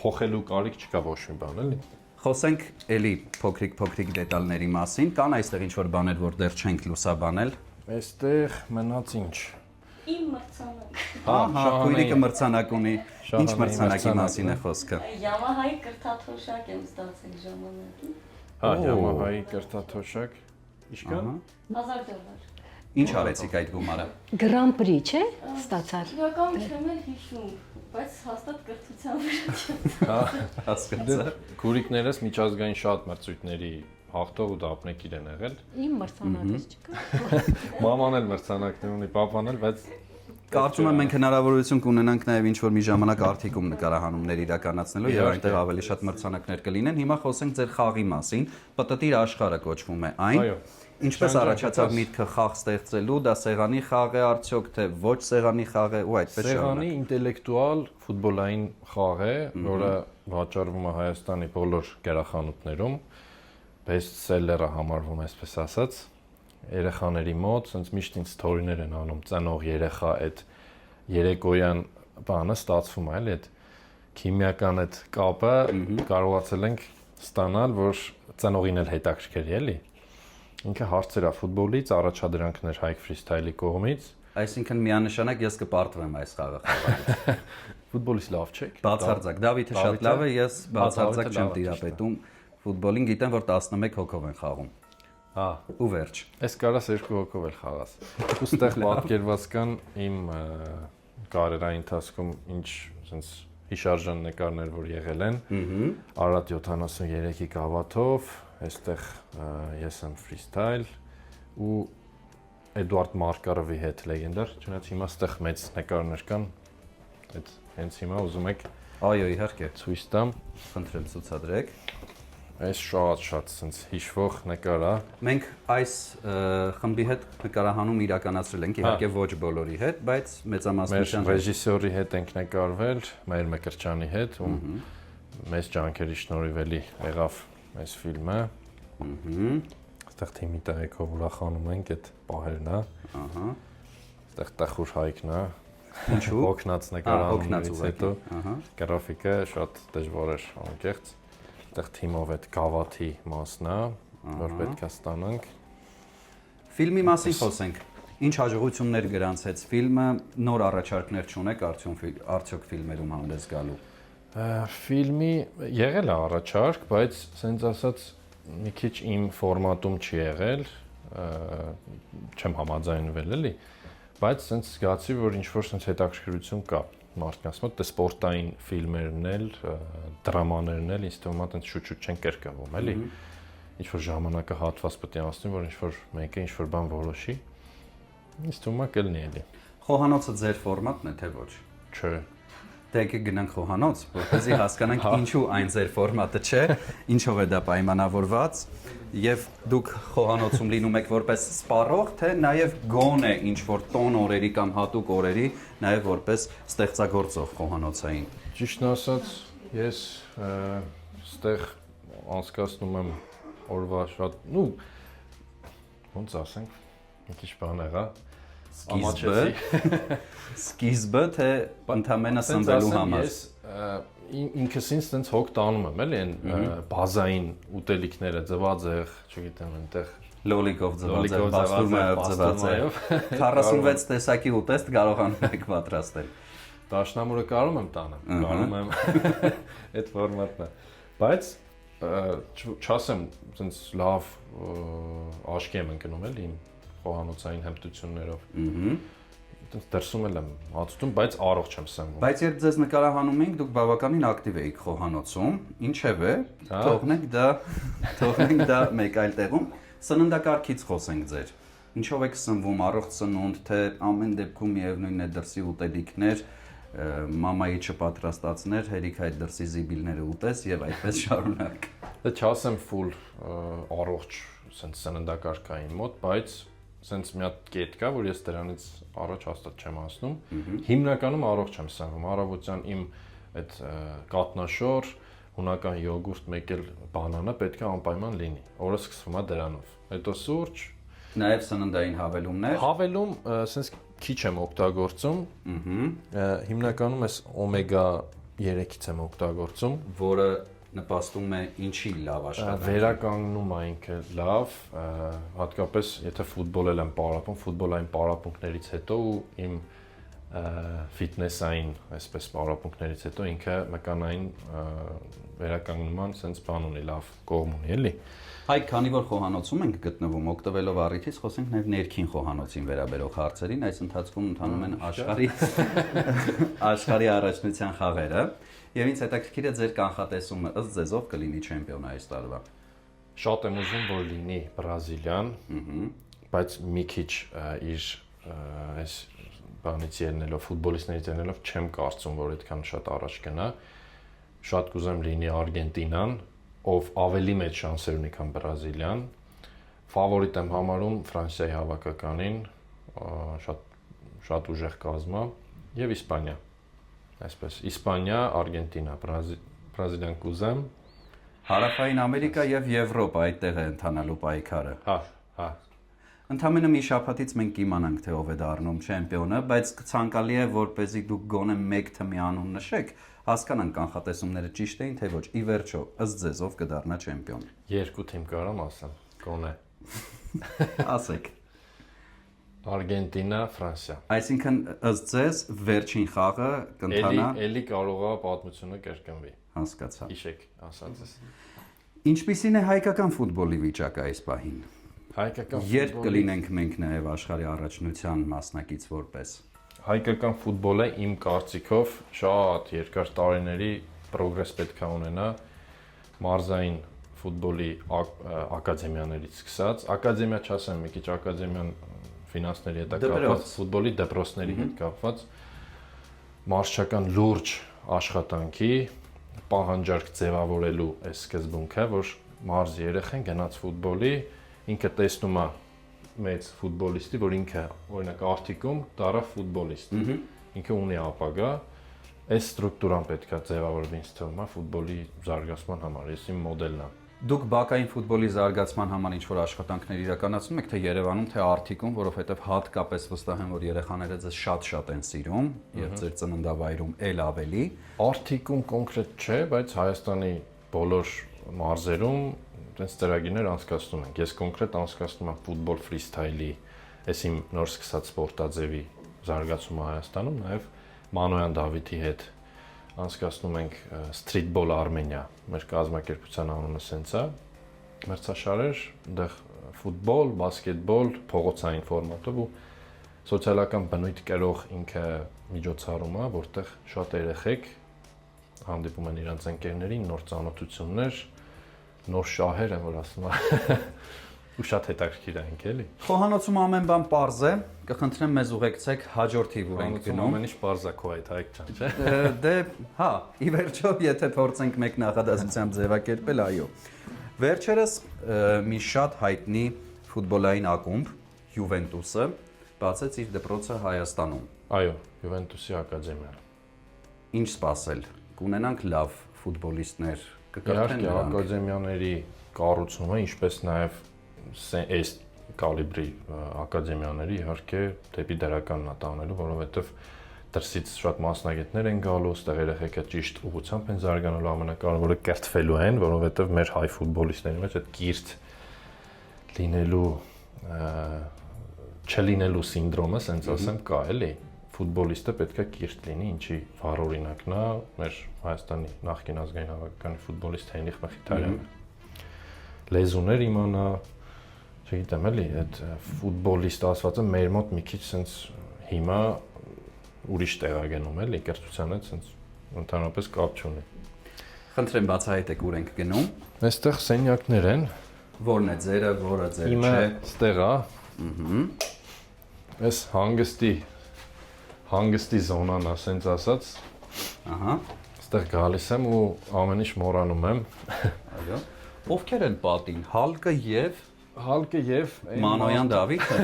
փոխելու կարիք չկա ոչ մի բան, էլի։ Խոսենք էլի փոքրիկ դետալների մասին, կան այստեղ ինչ-որ բաներ, որ դեռ չենք լուսաբանել։ Այստեղ մնաց ինչ։ Իմ մրցանակ։ Ահա, քույրիկը մրցանակ ունի։ Ինչ Շահանեի մրցանակի մրցանակ, մասին է խոսքը։ Yamaha-ի կրթաթոշակ եմ ստացել ժամանակին։ Հա, Yamaha-ի կրթաթոշակ։ Ինչքան։ $1000։ Ինչ արեցիք այդ գումարը։ Գրան պրի, չէ՞, ստացար։ Իրական չեմ էլ հիշում, բայց հաստատ կրթության վրա չեմ։ Հասկացա։ Քուրիկներս միջազգային շատ մրցույթների հաղթող ու դափնեկիր են եղել։ Իմ մրցանակից չկա։ Մաման էլ մրցանակներ ունի, պապան էլ, բայց Կարծում եմ մենք հնարավորություն կունենանք նաև ինչ-որ մի ժամանակ արդյունքում նկարահանումներ իրականացնելու եւ այնտեղ ավելի շատ մրցանակներ կլինեն։ Հիմա խոսենք ձեր խաղի մասին։ Պտտիր աշխարհը կոչվում է այն։ Այո։ Ինչպես առաջացավ միտքը խաղ ստեղծելու, դա սեղանի խաղ է արդյոք թե ոչ սեղանի խաղ է ու այդպես սեղանի ինտելեկտուալ ֆուտբոլային խաղ է, որը վաճառվում է Հայաստանի բոլոր գերախանութներում, բեսթսելլերը համարվում է, այսպես ասած, երեխաների մոտ, ասենց միշտ ինձ սթորիներ են անում, ծնող երեխա այդ երեկոյան բանը ստացվում է, էլի այդ քիմիական այդ կապը կարողացել ենք ստանալ, որ ծնողին էլ հետաքրքրի, էլի։ Ինքը հարցեր է ֆուտբոլից, առաջադրանքներ Հայք Ֆրիստայլի կողմից։ Այսինքն միանշանակ ես կպարտվեմ այս խաղը խաղալուց։ Ֆուտբոլից լավ չեք։ Բացարձակ, Դավիթը շատ լավ է, ես բացարձակ չեմ տիրապետում ֆուտբոլին, գիտեմ որ 11 հոգով են խաղում։ Հա, Ու վերջ։ այս կարաս 2 հոգով էլ խաղաս։ Ու ստեղ պատկերված կան իմ կարիերայի ընթացքում ինչ ասենց հիշարժան նկարներ, որ եղել են։ Արարատ 73-ի գավաթով, այստեղ ես եմ ֆրիստայլ ու Էդուարդ Մարկարովի հետ լեգենդար, չնայած հիմա ստեղ մեծ նկարներ կան։ Այդ հենց հիմա ուզում եք Այո, իհարկե, ցույց տամ։ խնդրեմ ցուցադրեք։ Այս շատ sense հիշվող նկար է։ Մենք այս խմբի հետ նկարահանում իրականացրել ենք, իհարկե ոչ բոլորի հետ, բայց մեծամասնության Մեր ռեժիսորի հետ ենք նկարվել, Մայր Մկրտչյանի հետ, ում մեծ ջանքերի շնորհիվ էլի եղավ այս ֆիլմը։ Այստեղ թիմի տեղեկով ուրախանում ենք այդ պահերն է։ Ահա։ Այստեղ տխուր Հայկն է։ Ինչու՞։ Օգնած նկարահանումից հետո Ահա։ գրաֆիկը շատ դժվար էր անկեղծ։ Այստեղ թիմով այդ գավաթի մասն է, որ պետք է ստանանք։ Ֆիլմի մասին խոսենք։ Ինչ հաջողություններ գրանցեց ֆիլմը, նոր առաջարկներ չունեք արդյոք ֆիլմերում հանդես գալու։ Ֆիլմի եղել է առաջարկ, բայց ասենց ասած մի քիչ իմ ֆորմատում չի եղել, չեմ համաձայնվել էլի, բայց ասենց զգացի, որ ինչ որ ասենց հետաքրքրություն կա մարդկանց մոտ, դե սպորտային ֆիլմերն էլ, դրամաներն էլ ինձ թվում է այդպես շուտ-շուտ չեն կրկնվում, էլի։ Ինչ որ ժամանակը հատված պետք է անցնի, որ ինչ որ մեկը ինչ որ բան որոշի։ Ինձ թվում է կլինի էլի։ Խոհանոցը ձեր ֆորմատն է թե ոչ։ Չէ։ Դե եկեք գնանք խոհանոց, որպեսզի հասկանանք ինչու այն ձեր ֆորմատը չէ, ինչով է դա պայմանավորված, եւ դուք խոհանոցում լինում եք որպես սպառող, թե նաեւ գոնե ինչ որ տոն օրերի կամ հատուկ օրերի, նաեւ որպես ստեղծագործող խոհանոցային։ Ճիշտն ասած, ես ստեղ անցկացնում եմ օրվա շատ, ոնց ասենք, մի քիչ բան եղա, սկիզբը թե ընդամենը սնվելու համար։ Ես ինքս ինձ տենց հոգ տանում եմ, էլի այն բազային ուտելիքները, ձվածեղ, չգիտեմ, այնտեղ լոլիկով ձվածեղ, բաստուրմայով ձվածեղ։ 46 տեսակի ուտեստ կարողանում եք պատրաստել։ Դաշնամուրը կարում եմ տանը, կարում եմ այդ ֆորմատն է։ Բայց չասեմ, տենց լավ աշկի եմ ընկնում էլի իմ խոհանոցային հմտություններով։ Այդպես դրսում եմ հացում, բայց առողջ եմ սնվում։ Բայց երբ ձեզ նկարահանում ենք, դուք բավականին ակտիվ էիք խոհանոցում, ինչևէ, թողնենք դա մեկ այլ տեղում, սննդակարգից խոսենք ձեր։ Ինչով եք սնվում, առողջ սնունդ, թե ամեն դեպքում միևնույնն է դրսի ուտելիքներ, մամայի չպատրաստածներ, հերիք այդ դրսի զիբիլները ուտես եւ այդպես շարունակ։ Դա չասեմ full առողջ սննդակարգային մոտ, բայց սենց մի հատ կետ կա, որ ես դրանից առաջ հաստատ չեմ ասնում։ Հիմնականում առողջ եմ սնվում, առավոտյան իմ այդ կատնաշոր, հունական յոգուրտ, մեկ էլ բանանը պետք է անպայման լինի։ Օրը սկսվում է դրանով։ Հետո սուրճ, նաև սննդային հավելումներ։ Հավելում սենց քիչ եմ օգտագործում։ Հիմնականում էս օմեգա 3-ից եմ օգտագործում, որը նպաստում է ինչի լավ աշխատանքի։ Վերականգնում է ինքը լավ, հատկապես եթե ֆուտբոլ եմ պարապում, ֆուտբոլային պարապմունքներից հետո ու իմ ֆիթնեսային, այսպես պարապմունքներից հետո ինքը մկանային վերականգնման sense բան ունի, լավ կողմ ունի, էլի։ Հայ, քանի որ խոհանոցում ենք գտնվում, օգտվելով առիթից խոսենք նաև ներքին խոհանոցին վերաբերող հարցերին, այս ընթացքում ընթանում են աշխարհի առաջնության խաղերը։ Եվ ինձ հետաքրքիր է ձեր կանխատեսումը, ըստ ձեզ ով կլինի չեմպիոն այս տարվա։ Շատ եմ ուզում, որ լինի Բրազիլիան, բայց մի քիչ իր այս բանից ելնելով, ֆուտբոլիստներից ելնելով չեմ կարծում, որ այդքան շատ առաջ գնա։ Շատ կուզեմ լինի Արգենտինան, ով ավելի մեծ շանսեր ունի, քան Բրազիլիան։ Ֆավորիտ եմ համարում Ֆրանսիայի հավաքականին, շատ ուժեղ կազմա, եւ Իսպանիա։ Այսպես Իսպանիա, Արգենտինա, Բրազիլիան կուզեմ, Հարավային Ամերիկա եւ Եվրոպա այդտեղ է ընթանալու պայքարը։ Հա։ Ընդամենը մի շաբաթից մենք կիմանանք, թե ով է դառնում չեմպիոնը, բայց ցանկալի է, որպեսզի դուք գոնե մեկ թմի անուն նշեք, հասկանանք կանխատեսումները ճիշտ էին, թե ոչ։ Ի վերջո, ըստ ձեզ ով կդառնա չեմպիոն։ Երկու թիմ կարամ ասեմ, գոնե։ Ասեք։ Արգենտինա, Ֆրանսիա։ Այսինքն ըստ ձեզ վերջին խաղը կընթանա։ Էլի կարող է պատմությունը կրկնվի։ Հասկացա։ Հիշեք, ասածս։ Ինչպիսին է հայկական ֆուտբոլի վիճակը այս պահին։ Հայկական Երբ կլինենք մենք նաև աշխարհի առաջնության մասնակից որպես։ Հայկական ֆուտբոլը իմ կարծիքով շատ երկար տարիների պրոգրես պետք է ունենա մարզային ֆուտբոլի ակադեմիաներից սկսած։ Ակադեմիա չասեմ, մի քիչ ակադեմիան ֆինանսների հետ կապված, ֆուտբոլի դպրոցների հետ կապված մարզչական լուրջ աշխատանքի պահանջարկ ձևավորելու այս սկզբունքը, որ մարզ երեխան գնաց ֆուտբոլի, ինքը տեսնում է մեծ ֆուտբոլիստի, որ ինքը օրինակ արտիկում դառա ֆուտբոլիստ։ Ինքը ունի ապագա, այս ստրուկտուրան պետք է ձևավորվի ինձ թվում է ֆուտբոլի զարգացման համար, ես իմ մոդելն է։ Դուք բակային ֆուտբոլի զարգացման համար ինչ-որ աշխատանքներ իրականացնում եք, թե Երևանում, թե Արտիկում, որովհետև հատկապես վստահ եմ, որ երեխաները ձեզ շատ են սիրում եւ ձեր ծննդավայրում էլ ավելի։ Արտիկում կոնկրետ չէ, բայց Հայաստանի բոլոր մարզերում այդպես ծրագիրներ անցկացնում ենք։ Ես կոնկրետ անցկացնում եմ ֆուտբոլ ֆրիստայլի, այս իմ նոր սկսած սպորտաձևի զարգացումը Հայաստանում, նաեւ Մանոյան Դավիթի հետ անցկացնում ենք Streetball Armenia, մեր կազմակերպության անունը սենց է, մրցաշարեր, այնտեղ ֆուտբոլ, բասկետբոլ, փողոցային ֆորմատով ու սոցիալական բնույթ կրող ինքը միջոցառում է, որտեղ շատ երեխեք հանդիպում են իրենց ընկերներին, նոր ծանոթություններ, նոր շահեր են, որ ասում եմ։ Ու շատ հետաքրքիր է էլի։ Խոհանոցում ամեն բան պարզ է, կխնդրեմ մեզ ուղեկցեք հաջորդ հիվուր ենք գնում։ Ամեն ինչ պարզ է քո այդ Հայկ ջան, չէ՞։ Դե, հա, ի վերջո, եթե փորձենք մեկ նախադասությամբ ձևակերպել, այո։ Վերջերս մի շատ հայտնի ֆուտբոլային ակումբ Յուվենտուսը բացեց իր դպրոցը Հայաստանում։ Այո, Յուվենտուսի ակադեմիա։ Ինչ սպասել։ Կունենանք լավ ֆուտբոլիստներ, կկրթեն Իհարկե, ակադեմիաների կառուցումը, ինչպես նաև այս կալիբրի ակադեմիաների իհարկե դեպի դրականն է տանելու, որովհետև դրսից շատ մասնագետներ են գալու, այստեղ երեխեքը ճիշտ ուղղությամբ են զարգանալու, ամենակարևորը կրթվելու են, որովհետև մեր հայ ֆուտբոլիստների մեջ այդ կիրթ լինելու չլինելու սինդրոմը, ասենց ասեմ, կա էլի։ Ֆուտբոլիստը պետք է կիրթ լինի, ինչի վառ օրինակն է մեր Հայաստանի նախկին ազգային հավաքականի ֆուտբոլիստ Հենրիխ Մխիթարյանը։ Լեզուներ իմանա, չգիտեմ էլի, այդ ֆուտբոլիստ ասվածը մեր մոտ մի քիչ sense հիմա ուրիշ տեղ է գնում էլի, կրթության հետ sense ընդհանրապես կապ չունի։ Խնդրեմ բացահայտեք ուր ենք գնում։ Այստեղ սենյակներ են։ Որն է ձերը, որը ձեր Իմը չէ։ ստեղ է։ Այս հանգստի զոնան է, sense ասած։ Ահա։ Այստեղ գալիս եմ ու ամեն ինչ մոռանում եմ։ Այո։ Ովքեր են պատին, Հալկը եւ Մանոյան Դավիթը։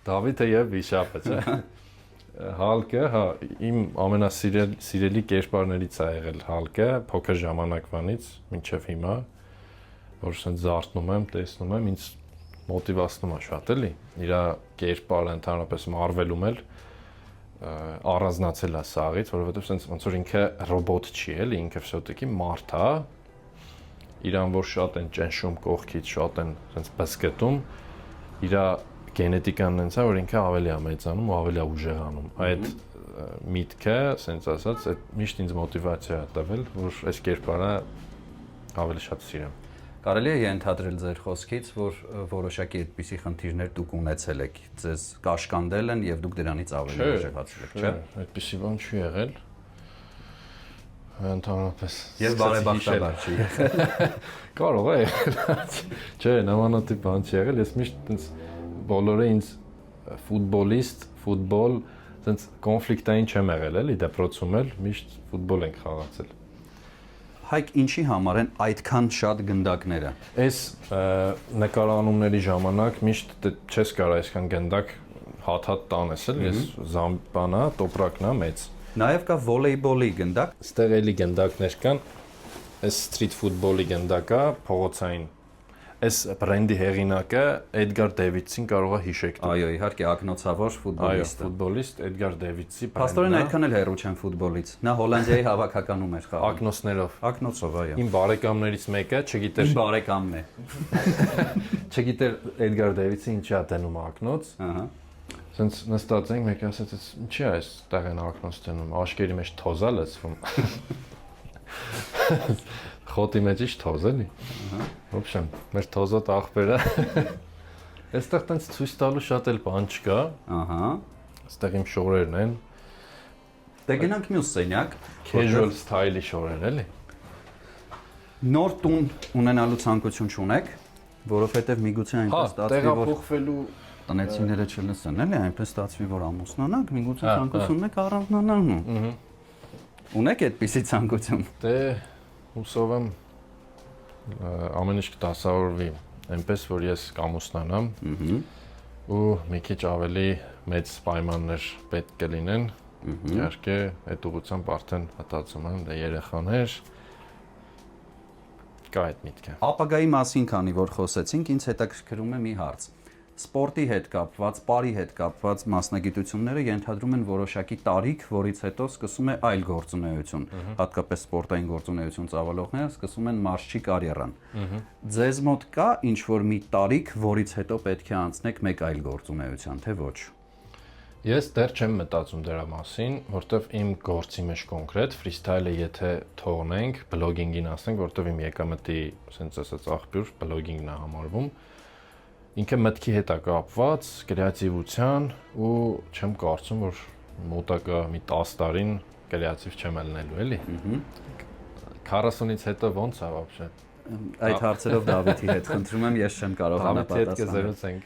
Դավիթը եւ Վիշապը, չէ։ Հալկը, հա, իմ ամենասիրելի կերպարներից է եղել Հալկը, փոքր ժամանակվանից մինչև հիմա, որ sense զարթնում եմ, տեսնում եմ, ինձ մոտիվացնում է շատ էլի։ Իր կերպարը ընդհանրապես մարվելում էլ առանձնացել է սաղից, որովհետև sense ոնց որ ինքը ռոբոտ չի էլի, ինքը все-таки մարդ է։ Իրան որ շատ են ճնշում կողքից, շատ են sense բսկտում, իր գենետիկան այնց է, որ ինքը ավելի է մեծանում ու ավելի է ուժեղանում։ Այդ միտքը, sense ասած, այդ միշտ ինձ մոտիվացիա է տվել, որ այս կերպարը ավելի շատ սիրեմ։ Կարելի է ենթադրել ձեր խոսքից, որ որոշակի այդպիսի խնդիրներ դուք ունեցել եք, ձեզ կաշկանդել են եւ դուք դրանից ավելի ուժեղացել եք, չէ՞։ Այդպիսի բան չի եղել։ Ընդհանրապես Ես բարեբախտաբար չի եղել։ Կարող է եղել։ Չէ, նմանատիպ բան չի եղել, ես միշտ ինձ բոլորը ինձ ֆուտբոլիստ, ֆուտբոլ, sense կոնֆլիկտային չեմ եղել էլի, դպրոցում էլ միշտ ֆուտբոլ ենք խաղացել։ Հայկ ինչի համար են այդքան շատ գնդակները։ Այս նկարանումների ժամանակ միշտ չես կարող այսքան գնդակ հատ-հատ տանես էլ, ես զամբանա, տոպրակնա մեծ։ Նաև կա վոլեյբոլի գնդակ։ Ստեղ էլի գնդակներ կան, այս սթրիթ ֆուտբոլի գնդակը, փողոցային։ Այս բրենդի հեղինակը Էդգար Դեվիդսին կարող է հիշեք դուք։ Այո, իհարկե ակնոցավոր ֆուտբոլիստ։ Այո, ֆուտբոլիստ Էդգար Դեվիդսի։ Պաստորեն այդքան էլ հեռու չեն ֆուտբոլից։ Նա Հոլանդիայի հավաքականում էր խաղում։ Ակնոցներով։ Ակնոցով, այո։ Իմ բարեկամներից մեկը չգիտեր։ Իմ բարեկամն է։ Չգիտեր Էդգար Դեվիդսը ինչի է տենում ակնոց։ Ահա։ Սենց նստած ենք, մեկը ասաց, ինչի է այս տեղ են ակնոց տենում, աշկերի մեջ թոզ է լսվում։ Խոտի մեջ ինչ թոզ էլի։ В общем, մեր թոզոտ աղբերը։ Այստեղ տենց ցույց տալու շատ էլ բան չկա։ Ահա։ Այստեղ իմ շորերն են։ Դե գնանք մյուս սենյակ, Casual style-ի շորեր էլի։ նոր տուն ունենալու ցանկություն չունեք, որովհետև միգուցե այնպես ստացվի, որ տեղափոխվելու տնեցիները չլսեն, էլի, այնպես ստացվի, որ ամուսնանանք, միգուցե ցանկություն եք առանձնանալու։ Ունեք այդպիսի ցանկություն։ Դե հուսով եմ ամեն ինչ կդասավորվի այնպես, որ ես կամուսնանամ ու մի քիչ ավելի մեծ պայմաններ պետք կլինեն։ Իհարկե, այդ ուղղությամբ արդեն մտածում եմ, դե երեխաներ կա այդ միտքը։ Ապագայի մասին, քանի որ խոսեցինք, ինձ հետաքրքրում է մի հարց։ Սպորտի հետ կապված, պարի հետ կապված մասնագիտությունները ենթադրում են որոշակի տարիք, որից հետո սկսում է այլ գործունեություն, հատկապես սպորտային գործունեություն ծավալողները սկսում են մարզչի կարիերան։ Ձեզ մոտ կա ինչ-որ մի տարիք, որից հետո պետք է անցնեք մեկ այլ գործունեության, թե ոչ։ Ես դեռ չեմ մտածում դրա մասին, որտեվ իմ գործի մեջ կոնկրետ ֆրիստայլը եթե թողնենք, բլոգինգին ասենք, որտեվ իմ եկամտի, ասենց ասած, աղբյուր բլոգինգն է համարվում, ինքը մտքի հետ է կապված, կրեատիվության ու չեմ կարծում, որ մոտակա մի 10 տարին կրեատիվ չեմ ելնելու, էլի։ 40-ից հետո ո՞նց է вообще։ այդ հարցերով Դավիթի հետ խնդրում եմ, ես չեմ կարողանա պատասխանել։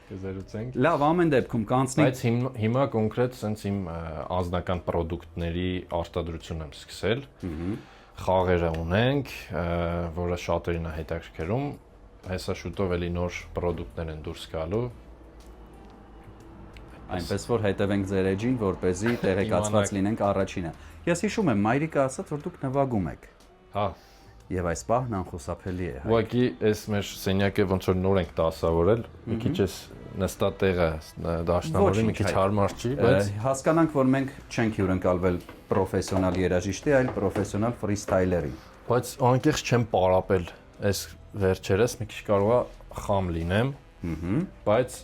Կզերուցենք։ Լավ, ամեն դեպքում կանցնի։ Բայց հիմա կոնկրետ sense իմ անձնական ապրանքների արտադրություն եմ սկսել։ Խաղերը ունենք, որը շատերին է հետաքրքրում։ Հեսա շուտով էլի նոր ապրանքներ են դուրս գալու։ Այնպես որ հետևենք ձեր էջին, որ เป զի տեղեկացված լինենք առաջինը։ Ես հիշում եմ, մայրիկը ասաց, որ դուք նվագում եք։ Հա։ Եվ այս պահն անխուսափելի է։ Ուղղակի այս մեր սենյակը ոնց որ նոր ենք դասավորել, մի քիչ էս նստա տեղը դաշնամուրի մի քիչ հարմար չի, բայց հասկանանք, որ մենք չենք հյուրընկալվել պրոֆեսիոնալ երաժիշտի, այլ պրոֆեսիոնալ ֆրիստայլերի։ բայց անկեղծ չեմ պարապել այս վերջերս, մի քիչ կարողա խամ լինեմ, բայց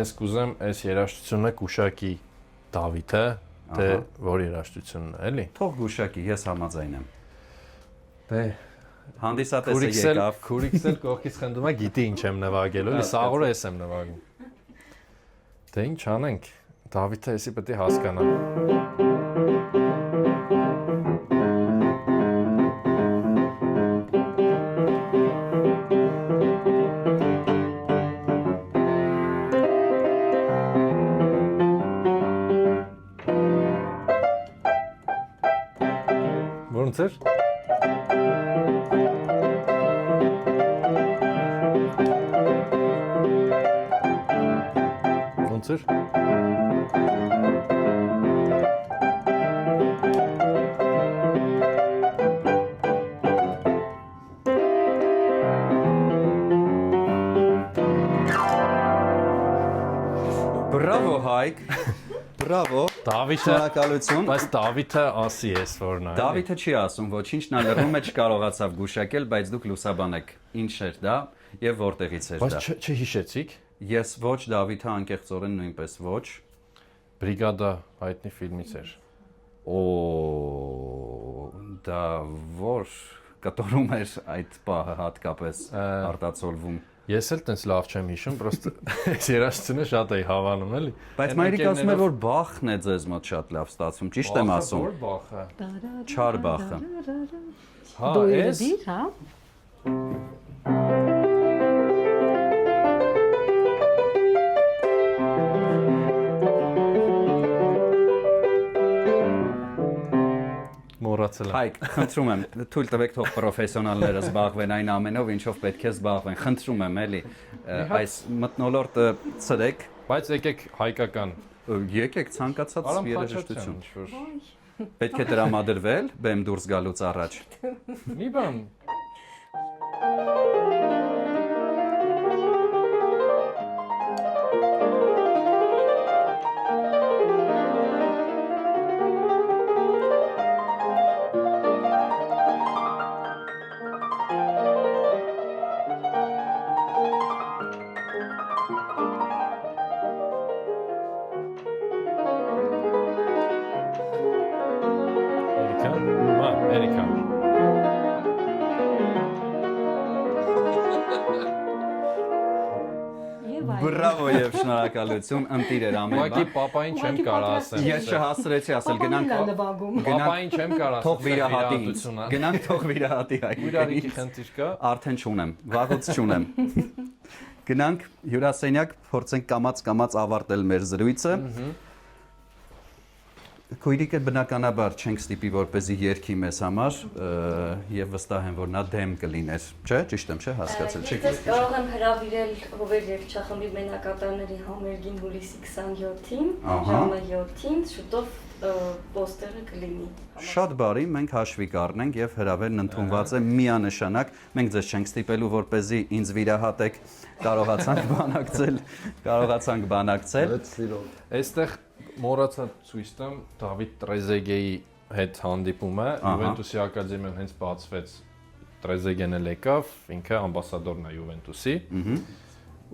ես կուզեմ այս երաժշտությունը կուշակի Դավիթը, թե որ երաժշտությունն է, էլի։ Թող գուշակի, ես համաձայն եմ։ Դե հանդիսատեսը եկավ, քուրիկս էլ կողքից խնդում է, գիտի ինչ եմ նվագելու, էլի սաղորը ես եմ նվագում։ Դե ինչ անենք, Դավիթը էսի պետք է հասկանա։ Ոնց էր։ Ոնց էր։ Բրավո Հայկ, բրավո։ Դավիթը, Շնորհակալություն։ բայց Դավիթը ասի էս որն է։ Դավիթը չի ասում ոչինչ, նա լռում է, չկարողացավ գուշակել, բայց դուք լուսաբան եք։ Ինչ էր դա եւ որտեղից էր դա։ Բայց չհիշեցիք։ Ես ոչ, Դավիթը անկեղծորեն նույնպես ոչ։ Բրիգադա հայտնի ֆիլմից էր։ Օ, դա որ կտորում էր այդ պահը հատկապես արտացոլվում։ Ես էլ տենց լավ չեմ հիշում, պրոստը այս երաժշտությունը շատ էի հավանում էլի։ Բայց մայրիկը ասում էր, որ Բախն է ձեզ մոտ շատ լավ ստացվում, ճիշտ եմ ասում։ Որ Բախը։ Չար Բախը։ Հա, Դու էս։ երբիր, հա։ Մոռացել եմ։ Հայկ, խնդրում եմ, թույլ տվեք թող պրոֆեսիոնալները զբաղվեն այն ամենով, ինչով պետք է զբաղվեն։ Խնդրում եմ, էլի, այս մթնոլորտը ցրեք, Բայց եկեք հայկական եկեք ցանկացած Արամ երաժշտություն։ ինչ-որ։ Պետք է տրամադրվել բեմ դուրս գալուց առաջ։ Մի բան։ Էրիկա։ Բրավո եւ շնորհակալություն, ընտիր էր ամեն Ուղղակի բան։ պապային չեմ կարող ասել։ Ես չհասցրեցի ասել գնանք Պապային չեմ կարող թող վիրահատի ինձ։ վիրահատությունը։ Գնանք թող վիրահատի հայ։ Իրարիքի խնդիր կա։ Արդեն չունեմ, վաղուց չունեմ։ Գնանք հյուրասենյակ, փորձենք կամած ավարտել մեր զրույցը։ Քույրիկը բնականաբար չենք ստիպի որպեսզի երկի մեզ համար եւ վստահ եմ որ նա դեմ կլիներ, չէ՞, ճիշտ եմ, չէ՞, հասկացել, չի։ Ես կարող եմ հրավիրել Հովեր երգչախմբի մենակատարների համերգին հուլիսի 27-ին, ժամը 7-ին, շուտով պոստերը կլինի։ Շատ բարի, մենք հաշվի կառնենք եւ հրավերն ընդունված է միանշանակ։ Մենք ձեզ չենք ստիպելու որպեսզի ինձ վիրահատեք, կարողացանք բանակցել։ Այստեղ մոռացա ցույց տամ Դավիթ Տրեզեգեի հետ հանդիպումը, Յուվենտուսի ակադեմիան հենց բացվեց, Տրեզեգեն էլ եկավ, ինքը ամբասադորն է Յուվենտուսի։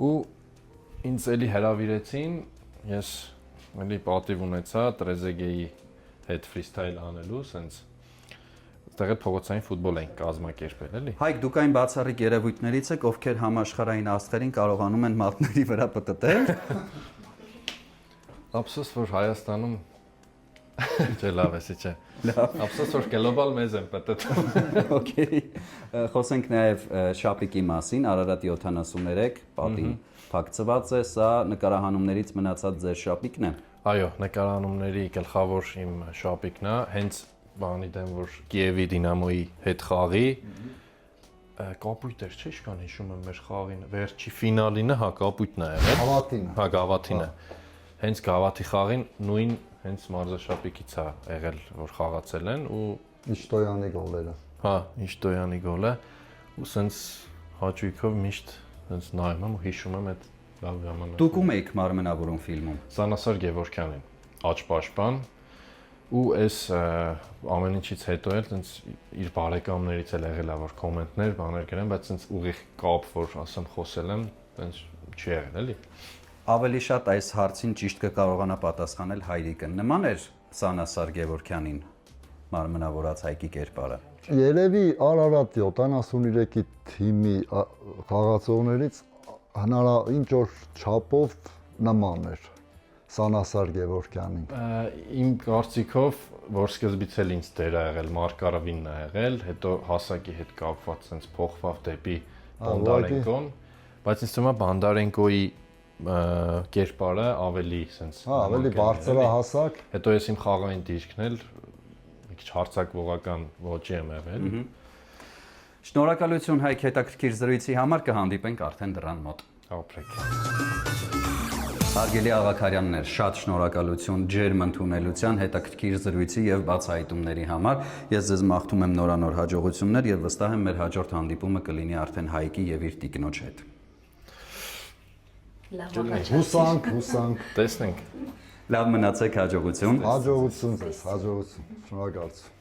Ու ինձ էլի հրավիրեցին, ես էլի պատիվ ունեցա Տրեզեգեի հետ ֆրիստայլ անելու, սենց այդտեղ փողոցային ֆուտբոլ ենք կազմակերպել, էլի։ Հայկ, դուք այն բացառիկ երևույթներից եք, ովքեր համաշխարհային աստղերին կարողանում են մատների վրա պտտել։ Ափսոս որ Հայաստանում Չէ, լավ է, չէ։ Լավ։ Ափսոս որ գլոբալ մեզ են պատտում։ Okay։ Խոսենք նաև շապիկի մասին, Արարատ 73 պատի փակցված է, սա նկարահանումներից մնացած ձեր շապիկն է։ Այո, նկարահանումների գլխավոր իմ շապիկն է, հենց բանի դեմ որ Կիևի Դինամոյի հետ խաղի կապույտ էր, չէ՞, իշքան հիշում եմ մեր խաղին, վերջի ֆինալինը, հա, կապույտն է եղել։ Գավաթինը։ Հա, Գավաթինը։ Հենց Գավաթի խաղին նույն հենց մարզաշապիկից է եղել, որ խաղացել են ու Իշտոյանի գոլերը։ հա, Իշտոյանի գոլը ու սենց հաճույքով միշտ սենց նայում եմ ու հիշում եմ այդ լավ ժամանակը։ Դուք ում եք մարմնավորում ֆիլմում։ Սանասար Գևորգյանին, աճպաշտպան ու այս ամեն ինչից հետո էլ սենց իր բարեկամներից էլ եղել է որ կոմենտներ, բաներ գրեն, բայց սենց ուղիղ կապ, որ ասեմ խոսել եմ, սենց չի եղել, էլի։ Ավելի շատ այս հարցին ճիշտ կկարողանա պատասխանել Հայրիկը։ Նման էր Սանասար Գևորգյանին մարմնավորած Հայկի կերպարը։ Երևի Արարատ 73-ի թիմի խաղացողներից հնարավոր ինչ որ չափով նման էր Սանասար Գևորգյանին։ Իմ կարծիքով, որ սկզբից էլ ինձ դեր ա եղել, Մարկարավինն ա եղել, հետո հասակի հետ կապված սենց փոխվավ դեպի Բոնդարենկոն, բայց ինձ թվում է Բոնդարենկոյի կերպարը ավելի սենց ավելի բարձրահասակ։ Հետո ես իմ խաղային դիրքն էլ մի քիչ հարցակվողական ոճի եմ եղել։ Շնորհակալություն Հայկ հետաքրքիր զրույցի համար, կհանդիպենք արդեն դրան մոտ։ Ապրեք։ Հարգելի Աղաքարյաններ, շատ շնորհակալություն ջերմ ընդունելության, հետաքրքիր զրույցի եւ բացահայտումների համար։ Ես ձեզ մաղթում եմ նորանոր հաջողություններ եւ վստահ եմ մեր հաջորդ հանդիպումը կլինի արդեն Հայկի եւ իր տիկնոջ հետ։ Հուսանք։ Տեսնենք։ Լավ մնացեք, հաջողություն։ Հաջողություն ձեզ, հաջողություն։ Շնորհակալություն։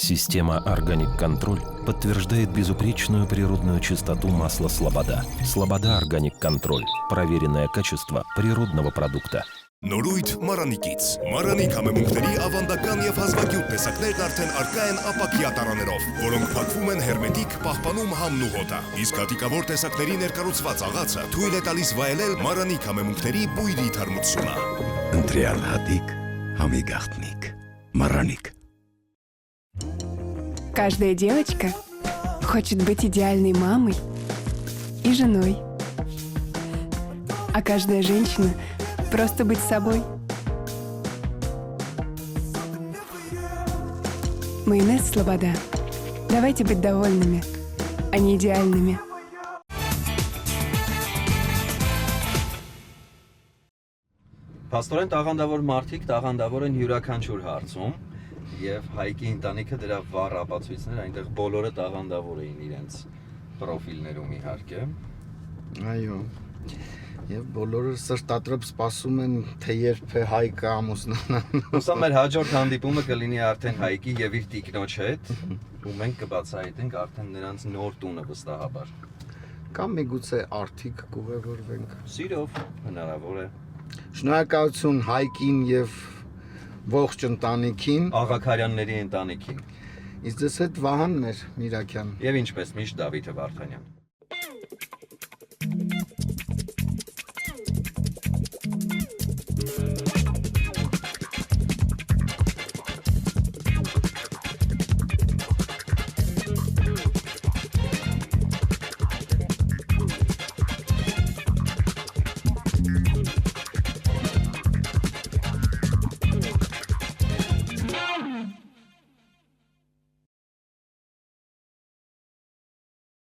Система «Органик Контроль» подтверждает безупречную природную чистоту масла «Слобода». «Слобода Органик Контроль» – проверенное качество природного продукта. Նորույթ Մարանիկից։ Մարանիկ համեմունքների ավանդական եւ հազվագյուտ տեսակներն արդեն արկա են ապակյա տարաներով, որոնք փակվում են հերմետիկ, պահպանում համն ու հոտը։ Իսկ հատիկավոր տեսակների ներկառուցված աղացը թույլ է տալիս վայելել Մարանիկ համեմունքների բույրի թարմությունը։ Ընտրյալ հատիկ, համի գաղտնիք, Мараник. Каждая девочка хочет быть идеальной мамой и женой. А каждая женщина просто быть собой. Майонез «Слобода». Давайте быть довольными, а не идеальными. Փաստորեն տաղանդավոր մարդիկ տաղանդավոր են յուրաքանչյուր հարցում եւ Հայկի ընտանիքը դրա վառ ապացույցներ, այնտեղ բոլորը տաղանդավոր էին իրենց պրոֆիլներում իհարկե։ Այո։ Եվ բոլորը սրտատրոպ սպասում են, թե երբ է Հայկը ամուսնանա։ Հուսամ մեր հաջորդ հանդիպումը կլինի արդեն Հայկի եւ իր տիկնոջ հետ, ու մենք կբացահայտենք արդեն նրանց նոր տունը վստահաբար։ Կամ միգուցե արդիկ կուղևորվենք։ Սիրով, հնարավոր է։ Շնորհակալություն Հայկին եւ ողջ ընտանիքին, Աղաքարյանների ընտանիքին։ իսկ ձեզ հետ Վահանն էր Միրաքյան։ Եվ ինչպես միշտ Դավիթը Վարդանյան։